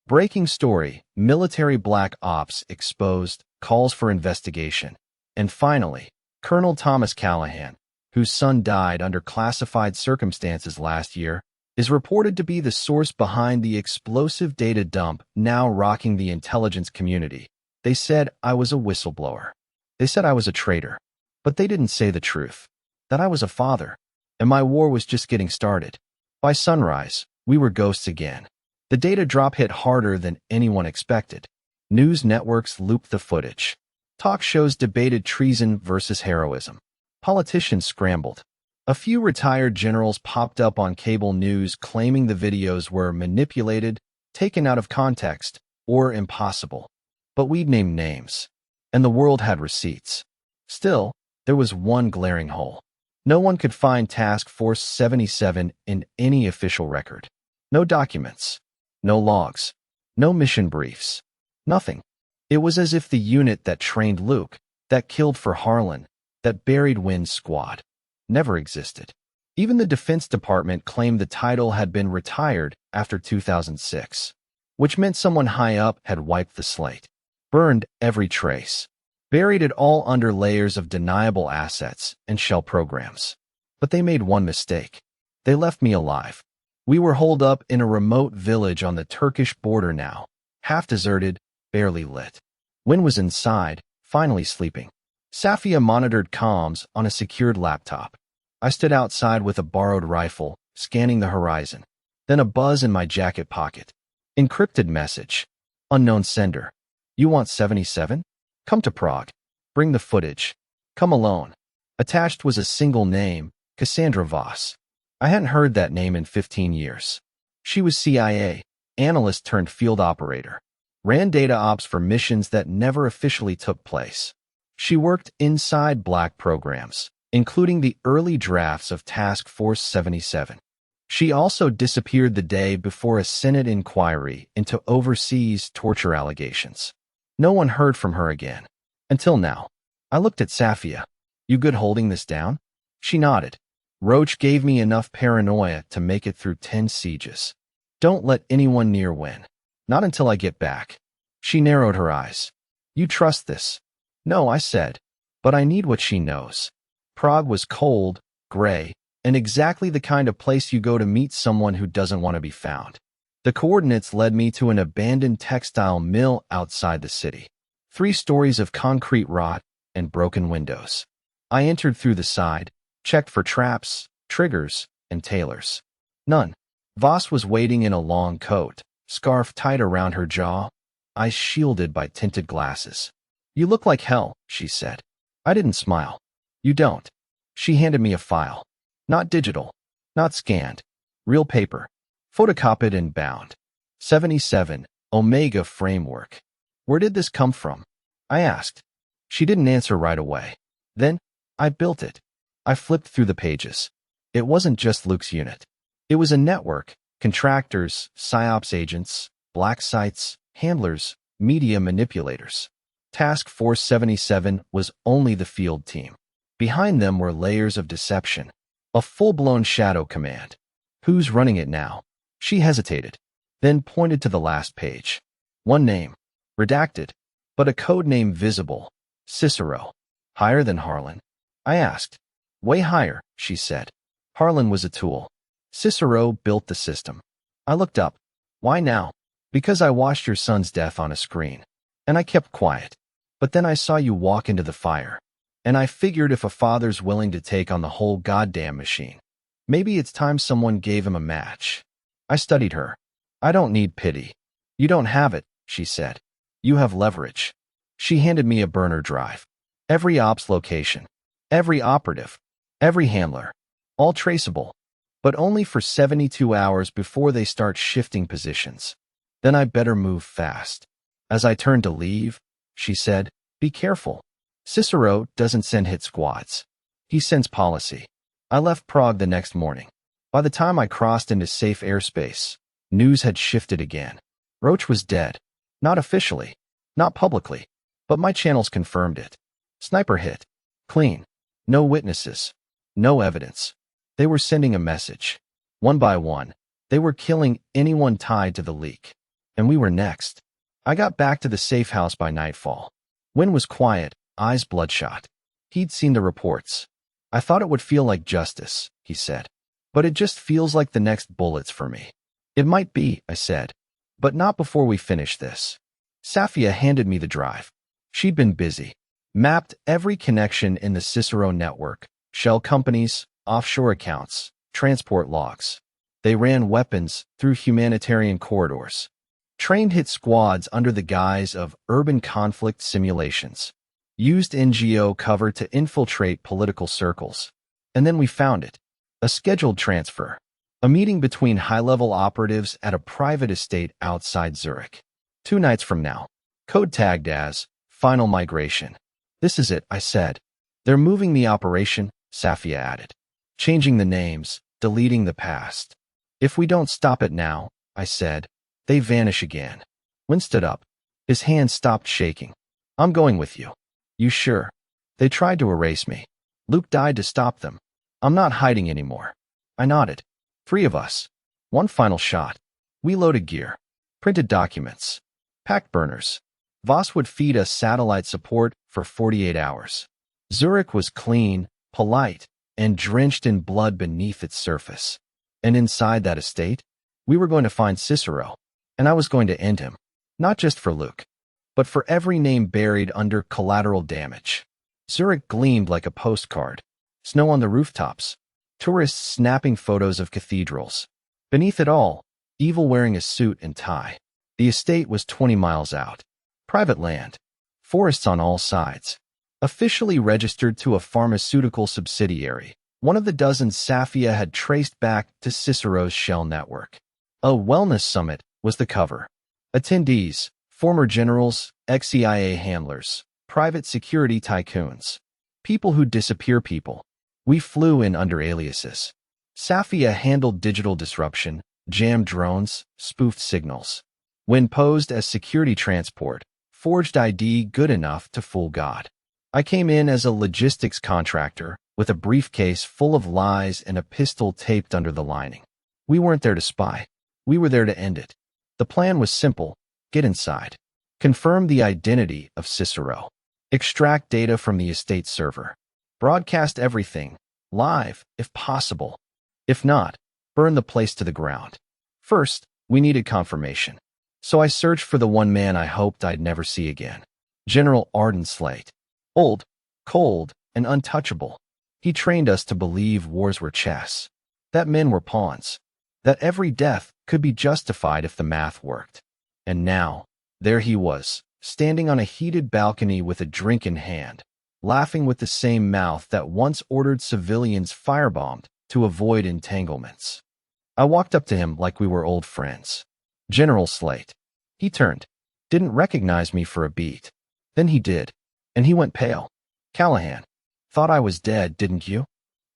Breaking story, military black ops exposed, calls for investigation. And finally, Colonel Thomas Callahan, whose son died under classified circumstances last year, is reported to be the source behind the explosive data dump now rocking the intelligence community. They said I was a whistleblower. They said I was a traitor. But they didn't say the truth. That I was a father. And my war was just getting started. By sunrise, we were ghosts again. The data drop hit harder than anyone expected. News networks looped the footage. Talk shows debated treason versus heroism. Politicians scrambled. A few retired generals popped up on cable news claiming the videos were manipulated, taken out of context, or impossible. But we'd named names. And the world had receipts. Still, there was one glaring hole. No one could find Task Force 77 in any official record. No documents. No logs. No mission briefs. Nothing. It was as if the unit that trained Luke, that killed for Harlan, that buried Wynn's squad, never existed. Even the Defense Department claimed the title had been retired after 2006, which meant someone high up had wiped the slate, burned every trace, buried it all under layers of deniable assets and shell programs. But they made one mistake. They left me alive. We were holed up in a remote village on the Turkish border now, half deserted, barely lit. Wynn was inside, finally sleeping. Safia monitored comms on a secured laptop. I stood outside with a borrowed rifle, scanning the horizon. Then a buzz in my jacket pocket. Encrypted message. Unknown sender. You want 77? Come to Prague. Bring the footage. Come alone. Attached was a single name, Cassandra Voss. I hadn't heard that name in 15 years. She was CIA, analyst turned field operator. Ran data ops for missions that never officially took place. She worked inside black programs, including the early drafts of Task Force 77. She also disappeared the day before a Senate inquiry into overseas torture allegations. No one heard from her again. Until now. I looked at Safia. You good holding this down? She nodded. Roach gave me enough paranoia to make it through 10 sieges. Don't let anyone near Wynn. Not until I get back. She narrowed her eyes. You trust this? No, I said. But I need what she knows. Prague was cold, gray, and exactly the kind of place you go to meet someone who doesn't want to be found. The coordinates led me to an abandoned textile mill outside the city. 3 stories of concrete rot and broken windows. I entered through the side, checked for traps, triggers, and tailors. None. Voss was waiting in a long coat, scarf tied around her jaw, eyes shielded by tinted glasses. You look like hell, she said. I didn't smile. You don't. She handed me a file. Not digital. Not scanned. Real paper. Photocopied and bound. 77, Omega Framework. Where did this come from? I asked. She didn't answer right away. Then, I built it. I flipped through the pages. It wasn't just Luke's unit. It was a network, contractors, PSYOPs agents, black sites, handlers, media manipulators. Task Force 77 was only the field team. Behind them were layers of deception. A full-blown shadow command. Who's running it now? She hesitated, then pointed to the last page. One name. Redacted. But a code name visible. Cicero. Higher than Harlan? I asked. Way higher, she said. Harlan was a tool. Cicero built the system. I looked up. Why now? Because I watched your son's death on a screen. And I kept quiet. But then I saw you walk into the fire. And I figured if a father's willing to take on the whole goddamn machine, maybe it's time someone gave him a match. I studied her. I don't need pity. You don't have it, she said. You have leverage. She handed me a burner drive. Every ops location. Every operative. Every handler. All traceable. But only for 72 hours before they start shifting positions. Then I better move fast. As I turned to leave, she said, be careful. Cicero doesn't send hit squads. He sends policy. I left Prague the next morning. By the time I crossed into safe airspace, news had shifted again. Roach was dead. Not officially. Not publicly. But my channels confirmed it. Sniper hit. Clean. No witnesses. No evidence. They were sending a message. One by one, they were killing anyone tied to the leak. And we were next. I got back to the safe house by nightfall. Wynn was quiet, eyes bloodshot. He'd seen the reports. I thought it would feel like justice, he said. But it just feels like the next bullets for me. It might be, I said. But not before we finish this. Safia handed me the drive. She'd been busy. Mapped every connection in the Cicero network. Shell companies, offshore accounts, transport logs. They ran weapons through humanitarian corridors. Trained hit squads under the guise of urban conflict simulations. Used NGO cover to infiltrate political circles. And then we found it. A scheduled transfer. A meeting between high-level operatives at a private estate outside Zurich. 2 nights from now. Code tagged as Final Migration. This is it, I said. They're moving the operation, Safia added. Changing the names, deleting the past. If we don't stop it now, I said, they vanish again. Wynn stood up. His hand stopped shaking. I'm going with you. You sure? They tried to erase me. Luke died to stop them. I'm not hiding anymore. I nodded. 3 of us. One final shot. We loaded gear. Printed documents. Packed burners. Voss would feed us satellite support for 48 hours. Zurich was clean, polite, and drenched in blood beneath its surface. And inside that estate, we were going to find Cicero. And I was going to end him. Not just for Luke. but for every name buried under collateral damage. Zurich gleamed like a postcard. Snow on the rooftops. Tourists snapping photos of cathedrals. Beneath it all, evil wearing a suit and tie. The estate was 20 miles out. Private land. Forests on all sides. Officially registered to a pharmaceutical subsidiary, one of the dozens Safia had traced back to Cicero's shell network. A wellness summit was the cover. Attendees, former generals, ex-CIA handlers, private security tycoons. People who disappear people. We flew in under aliases. Safia handled digital disruption, jammed drones, spoofed signals. When posed as security transport, forged ID good enough to fool God. I came in as a logistics contractor with a briefcase full of lies and a pistol taped under the lining. We weren't there to spy. We were there to end it. The plan was simple. Get inside. Confirm the identity of Cicero. Extract data from the estate server. Broadcast everything, live, if possible. If not, burn the place to the ground. First, we needed confirmation. So I searched for the one man I hoped I'd never see again. General Arden Slate. Old, cold, and untouchable. He trained us to believe wars were chess. That men were pawns. That every death could be justified if the math worked. And now, there he was, standing on a heated balcony with a drink in hand, laughing with the same mouth that once ordered civilians firebombed to avoid entanglements. I walked up to him like we were old friends. General Slate. He turned. Didn't recognize me for a beat. Then he did. And he went pale. Callahan. Thought I was dead, didn't you?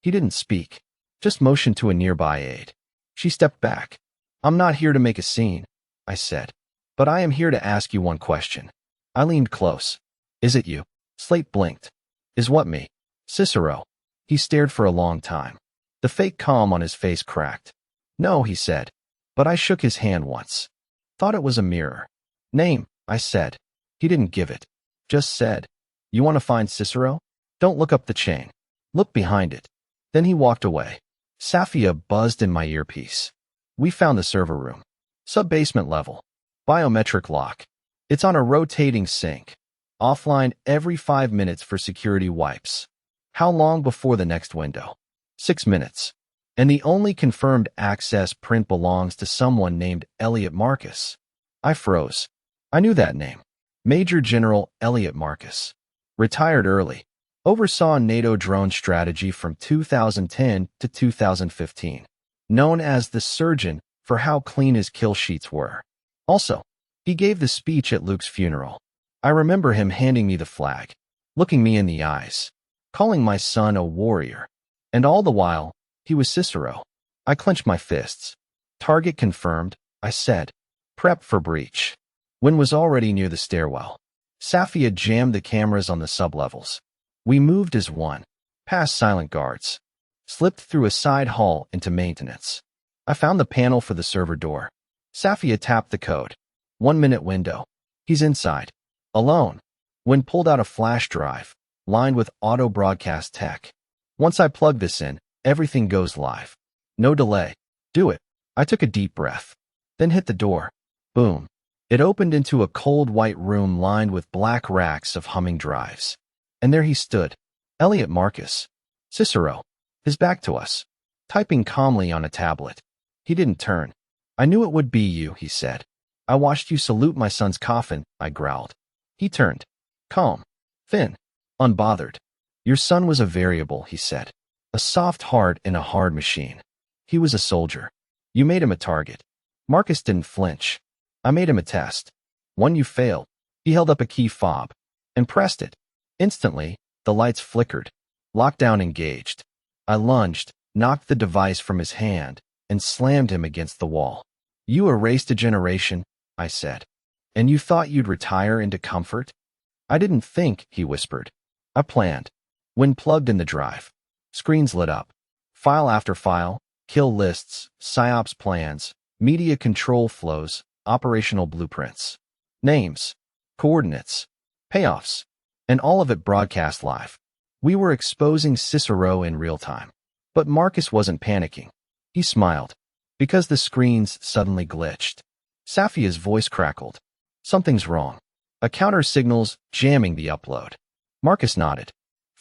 He didn't speak. Just motioned to a nearby aide. She stepped back. I'm not here to make a scene, I said. But I am here to ask you one question. I leaned close. Is it you? Slate blinked. Is what me? Cicero. He stared for a long time. The fake calm on his face cracked. No, he said. But I shook his hand once. Thought it was a mirror. Name, I said. He didn't give it. Just said. You want to find Cicero? Don't look up the chain. Look behind it. Then he walked away. Safia buzzed in my earpiece. We found the server room. Sub-basement level. Biometric lock. It's on a rotating sync. Offline every 5 minutes for security wipes. How long before the next window? 6 minutes. And the only confirmed access print belongs to someone named Elliot Marcus. I froze. I knew that name. Major General Elliot Marcus. Retired early. Oversaw NATO drone strategy from 2010 to 2015. Known as the surgeon for how clean his kill sheets were. Also, he gave the speech at Luke's funeral. I remember him handing me the flag, looking me in the eyes, calling my son a warrior. And all the while, he was Cicero. I clenched my fists. Target confirmed, I said. Prep for breach. Wynn was already near the stairwell. Safia jammed the cameras on the sublevels. We moved as one, past silent guards, slipped through a side hall into maintenance. I found the panel for the server door. Safia tapped the code. 1 minute window. He's inside. Alone. Wynn pulled out a flash drive, lined with auto broadcast tech. Once I plug this in, everything goes live. No delay. Do it. I took a deep breath. Then hit the door. Boom. It opened into a cold white room lined with black racks of humming drives. And there he stood. Elliot Marcus. Cicero. His back to us. Typing calmly on a tablet. He didn't turn. I knew it would be you, he said. I watched you salute my son's coffin, I growled. He turned. Calm. Thin. Unbothered. Your son was a variable, he said. A soft heart in a hard machine. He was a soldier. You made him a target. Marcus didn't flinch. I made him a test. One you failed. He held up a key fob and pressed it. Instantly, the lights flickered. Lockdown engaged. I lunged, knocked the device from his hand, and slammed him against the wall. You erased a generation, I said. And you thought you'd retire into comfort? I didn't think, he whispered. I planned. When plugged in the drive, screens lit up. File after file, kill lists, PSYOPs plans, media control flows, operational blueprints, names, coordinates, payoffs, and all of it broadcast live. We were exposing Cicero in real time. But Marcus wasn't panicking. He smiled, because the screens suddenly glitched. Safia's voice crackled. Something's wrong. A counter signals jamming the upload. Marcus nodded.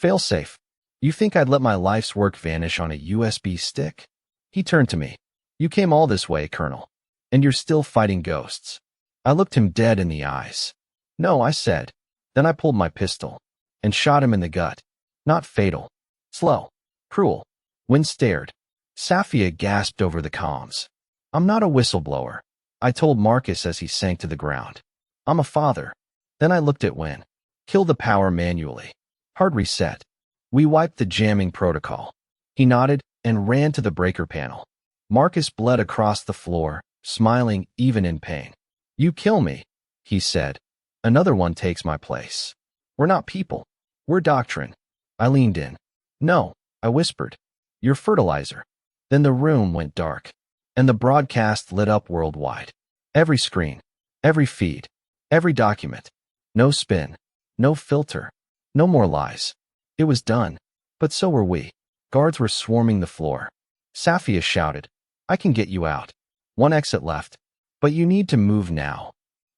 Failsafe. You think I'd let my life's work vanish on a USB stick? He turned to me. You came all this way, Colonel. And you're still fighting ghosts. I looked him dead in the eyes. No, I said. Then I pulled my pistol and shot him in the gut. Not fatal. Slow. Cruel. Wynn stared. Safia gasped over the comms. I'm not a whistleblower, I told Marcus as he sank to the ground. I'm a father. Then I looked at Wynn. Kill the power manually. Hard reset. We wiped the jamming protocol. He nodded and ran to the breaker panel. Marcus bled across the floor, smiling even in pain. You kill me, he said. Another one takes my place. We're not people. We're doctrine. I leaned in. No, I whispered. You're fertilizer. Then the room went dark, and the broadcast lit up worldwide. Every screen, every feed, every document. No spin, no filter, no more lies. It was done, but so were we. Guards were swarming the floor. Safia shouted, I can get you out. One exit left, but you need to move now.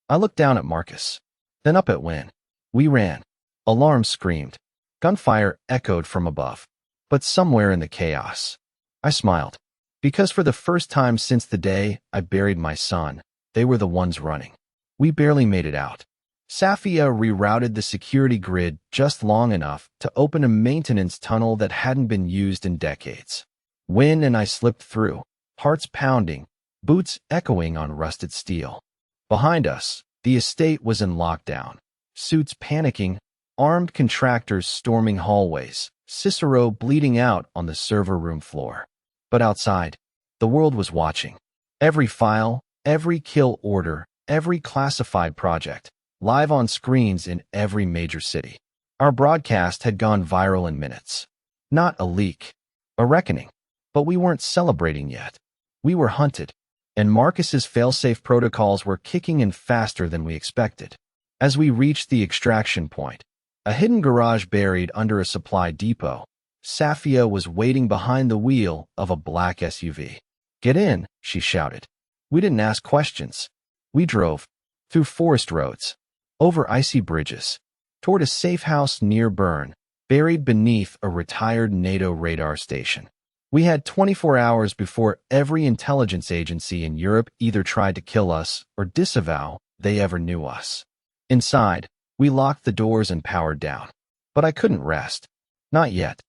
I looked down at Marcus, then up at Wynn. We ran. Alarms screamed. Gunfire echoed from above. But somewhere in the chaos, I smiled. Because for the first time since the day I buried my son, they were the ones running. We barely made it out. Safia rerouted the security grid just long enough to open a maintenance tunnel that hadn't been used in decades. Wynn and I slipped through, hearts pounding, boots echoing on rusted steel. Behind us, the estate was in lockdown. Suits panicking, armed contractors storming hallways, Cicero bleeding out on the server room floor. But outside, the world was watching. Every file, every kill order, every classified project, live on screens in every major city. Our broadcast had gone viral in minutes. Not a leak, a reckoning. But we weren't celebrating yet. We were hunted, and Marcus's failsafe protocols were kicking in faster than we expected. As we reached the extraction point, a hidden garage buried under a supply depot, Safia was waiting behind the wheel of a black SUV. Get in, she shouted. We didn't ask questions. We drove through forest roads, over icy bridges, toward a safe house near Bern, buried beneath a retired NATO radar station. We had 24 hours before every intelligence agency in Europe either tried to kill us or disavow they ever knew us. Inside, we locked the doors and powered down. But I couldn't rest. Not yet.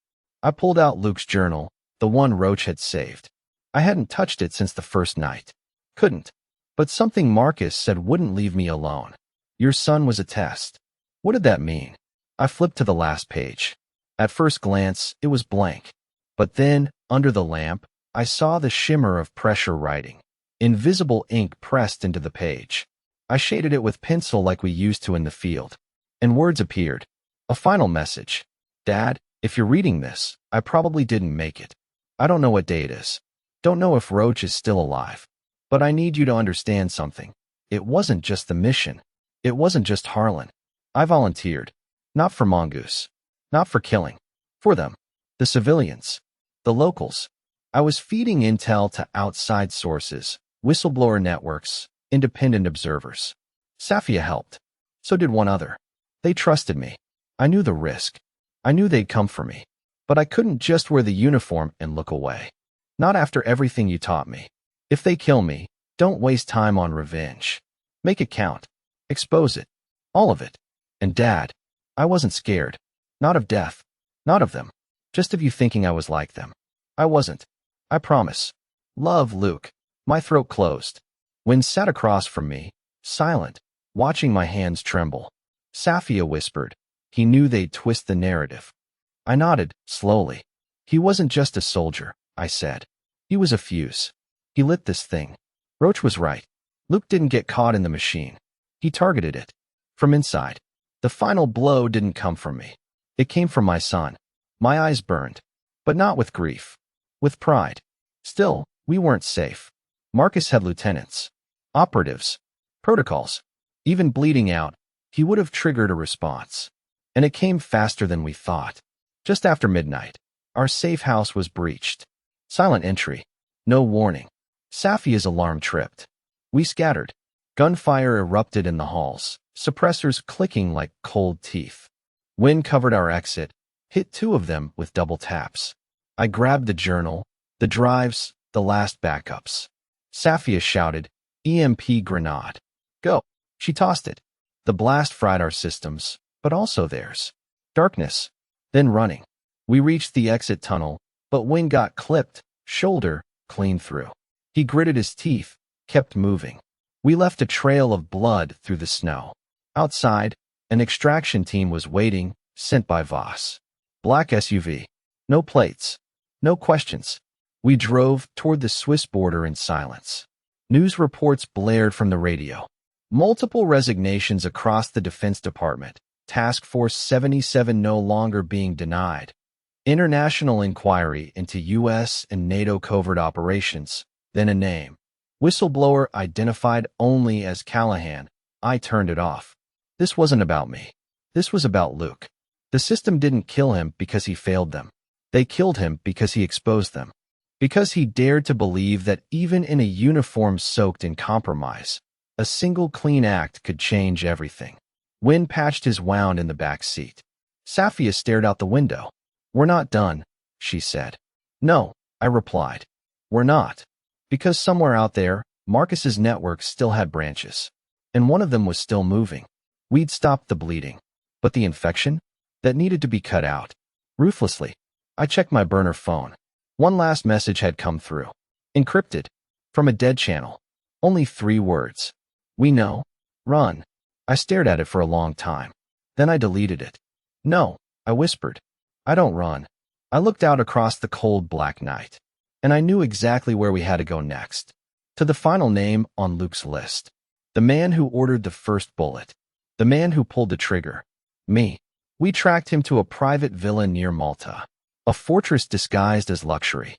I pulled out Luke's journal, the one Roach had saved. I hadn't touched it since the first night. Couldn't. But something Marcus said wouldn't leave me alone. Your son was a test. What did that mean? I flipped to the last page. At first glance, it was blank. But then, under the lamp, I saw the shimmer of pressure writing. Invisible ink pressed into the page. I shaded it with pencil like we used to in the field. And words appeared. A final message. Dad, if you're reading this, I probably didn't make it. I don't know what day it is. Don't know if Roach is still alive. But I need you to understand something. It wasn't just the mission. It wasn't just Harlan. I volunteered. Not for Mongoose. Not for killing. For them. The civilians. The locals. I was feeding intel to outside sources, whistleblower networks, independent observers. Safia helped. So did one other. They trusted me. I knew the risk. I knew they'd come for me. But I couldn't just wear the uniform and look away. Not after everything you taught me. If they kill me, don't waste time on revenge. Make it count. Expose it. All of it. And Dad, I wasn't scared. Not of death. Not of them. Just of you thinking I was like them. I wasn't. I promise. Love, Luke. My throat closed. Wynn sat across from me, silent, watching my hands tremble. Safia whispered. He knew they'd twist the narrative. I nodded, slowly. He wasn't just a soldier, I said. He was a fuse. He lit this thing. Roach was right. Luke didn't get caught in the machine. He targeted it. From inside. The final blow didn't come from me. It came from my son. My eyes burned. But not with grief. With pride. Still, we weren't safe. Marcus had lieutenants. Operatives. Protocols. Even bleeding out, he would have triggered a response. And it came faster than we thought. Just after midnight, our safe house was breached. Silent entry. No warning. Safia's alarm tripped. We scattered. Gunfire erupted in the halls, suppressors clicking like cold teeth. Wind covered our exit, hit two of them with double taps. I grabbed the journal, the drives, the last backups. Safia shouted, "EMP grenade. Go." She tossed it. The blast fried our systems, but also theirs. Darkness. Then running. We reached the exit tunnel, but Wing got clipped, shoulder, clean through. He gritted his teeth, kept moving. We left a trail of blood through the snow. Outside, an extraction team was waiting, sent by Voss. Black SUV. No plates. No questions. We drove toward the Swiss border in silence. News reports blared from the radio. Multiple resignations across the Defense Department. Task Force 77 no longer being denied. International inquiry into U.S. and NATO covert operations. Then a name. Whistleblower identified only as Callahan. I turned it off. This wasn't about me. This was about Luke. The system didn't kill him because he failed them. They killed him because he exposed them. Because he dared to believe that even in a uniform soaked in compromise, a single clean act could change everything. Wynn patched his wound in the back seat. Safia stared out the window. "We're not done," she said. "No," I replied. "We're not." Because somewhere out there, Marcus's network still had branches. And one of them was still moving. We'd stopped the bleeding. But the infection? That needed to be cut out. Ruthlessly, I checked my burner phone. One last message had come through. Encrypted. From a dead channel. Only 3 words. "We know. Run." I stared at it for a long time. Then I deleted it. "No," I whispered. "I don't run." I looked out across the cold black night. And I knew exactly where we had to go next. To the final name on Luke's list. The man who ordered the first bullet. The man who pulled the trigger. Me. We tracked him to a private villa near Malta. A fortress disguised as luxury.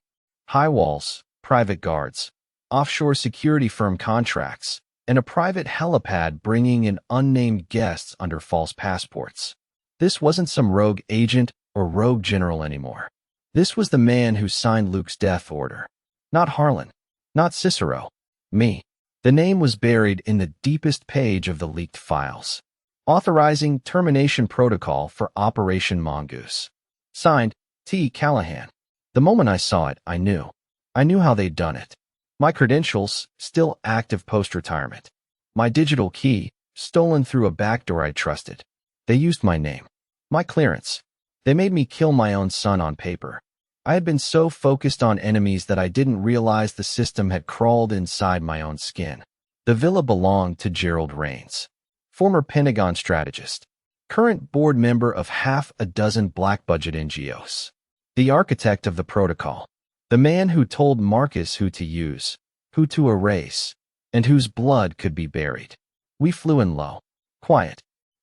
High walls, private guards, offshore security firm contracts, and a private helipad bringing in unnamed guests under false passports. This wasn't some rogue agent or rogue general anymore. This was the man who signed Luke's death order. Not Harlan. Not Cicero. Me. The name was buried in the deepest page of the leaked files. Authorizing termination protocol for Operation Mongoose. Signed, T. Callahan. The moment I saw it, I knew. I knew how they'd done it. My credentials, still active post-retirement. My digital key, stolen through a backdoor I trusted. They used my name. My clearance. They made me kill my own son on paper. I had been so focused on enemies that I didn't realize the system had crawled inside my own skin. The villa belonged to Gerald Rains, former Pentagon strategist, current board member of half a dozen black-budget NGOs, the architect of the protocol, the man who told Marcus who to use, who to erase, and whose blood could be buried. We flew in low, quiet.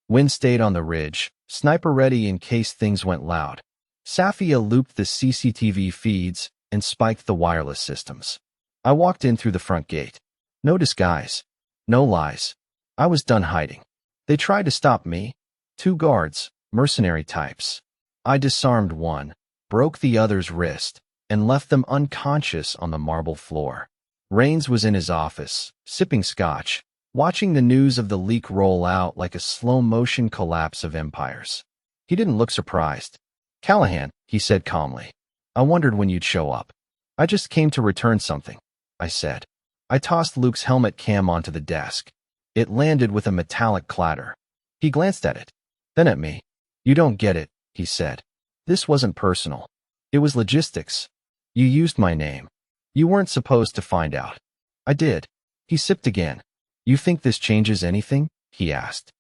Wind stayed on the ridge, sniper ready in case things went loud. Safia looped the CCTV feeds and spiked the wireless systems. I walked in through the front gate. No disguise. No lies. I was done hiding. They tried to stop me. 2 guards, mercenary types. I disarmed one, broke the other's wrist, and left them unconscious on the marble floor. Rains was in his office, sipping scotch, watching the news of the leak roll out like a slow-motion collapse of empires. He didn't look surprised. "Callahan," he said calmly. "I wondered when you'd show up." "I just came to return something," I said. I tossed Luke's helmet cam onto the desk. It landed with a metallic clatter. He glanced at it, then at me. "You don't get it," he said. "This wasn't personal. It was logistics. You used my name. You weren't supposed to find out." "I did." He sipped again. "You think this changes anything?" he asked.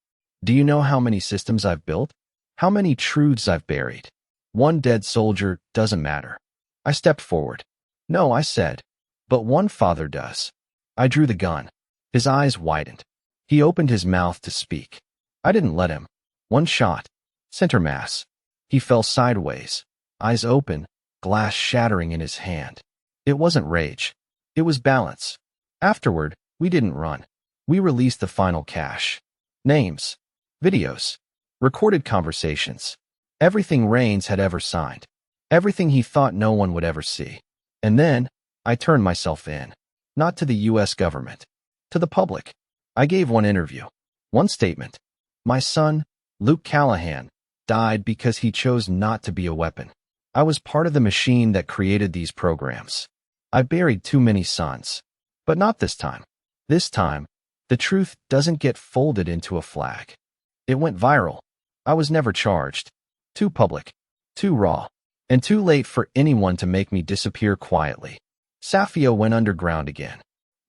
"Do you know how many systems I've built? How many truths I've buried? One dead soldier doesn't matter." I stepped forward. "No," I said. "But one father does." I drew the gun. His eyes widened. He opened his mouth to speak. I didn't let him. One shot. Center mass. He fell sideways, eyes open, glass shattering in his hand. It wasn't rage. It was balance. Afterward, we didn't run. We released the final cache. Names. Videos. Recorded conversations. Everything Rains had ever signed. Everything he thought no one would ever see. And then, I turned myself in. Not to the U.S. government. To the public. I gave one interview. One statement. My son, Luke Callahan, died because he chose not to be a weapon. I was part of the machine that created these programs. I buried too many sons. But not this time. This time, the truth doesn't get folded into a flag. It went viral. I was never charged. Too public. Too raw. And too late for anyone to make me disappear quietly. Safio went underground again.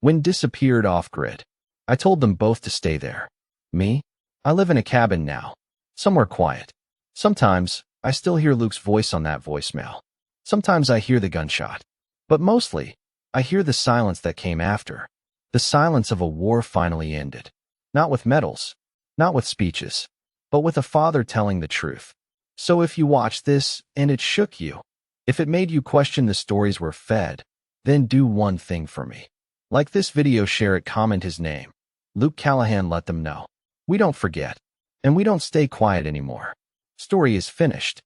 Wynn disappeared off-grid. I told them both to stay there. Me? I live in a cabin now. Somewhere quiet. Sometimes, I still hear Luke's voice on that voicemail. Sometimes I hear the gunshot. But mostly, I hear the silence that came after. The silence of a war finally ended. Not with medals. Not with speeches. But with a father telling the truth. So if you watch this, and it shook you, if it made you question the stories we're fed, then do one thing for me. Like this video, share it, comment his name. Luke Callahan, let them know. We don't forget. And we don't stay quiet anymore. Story is finished.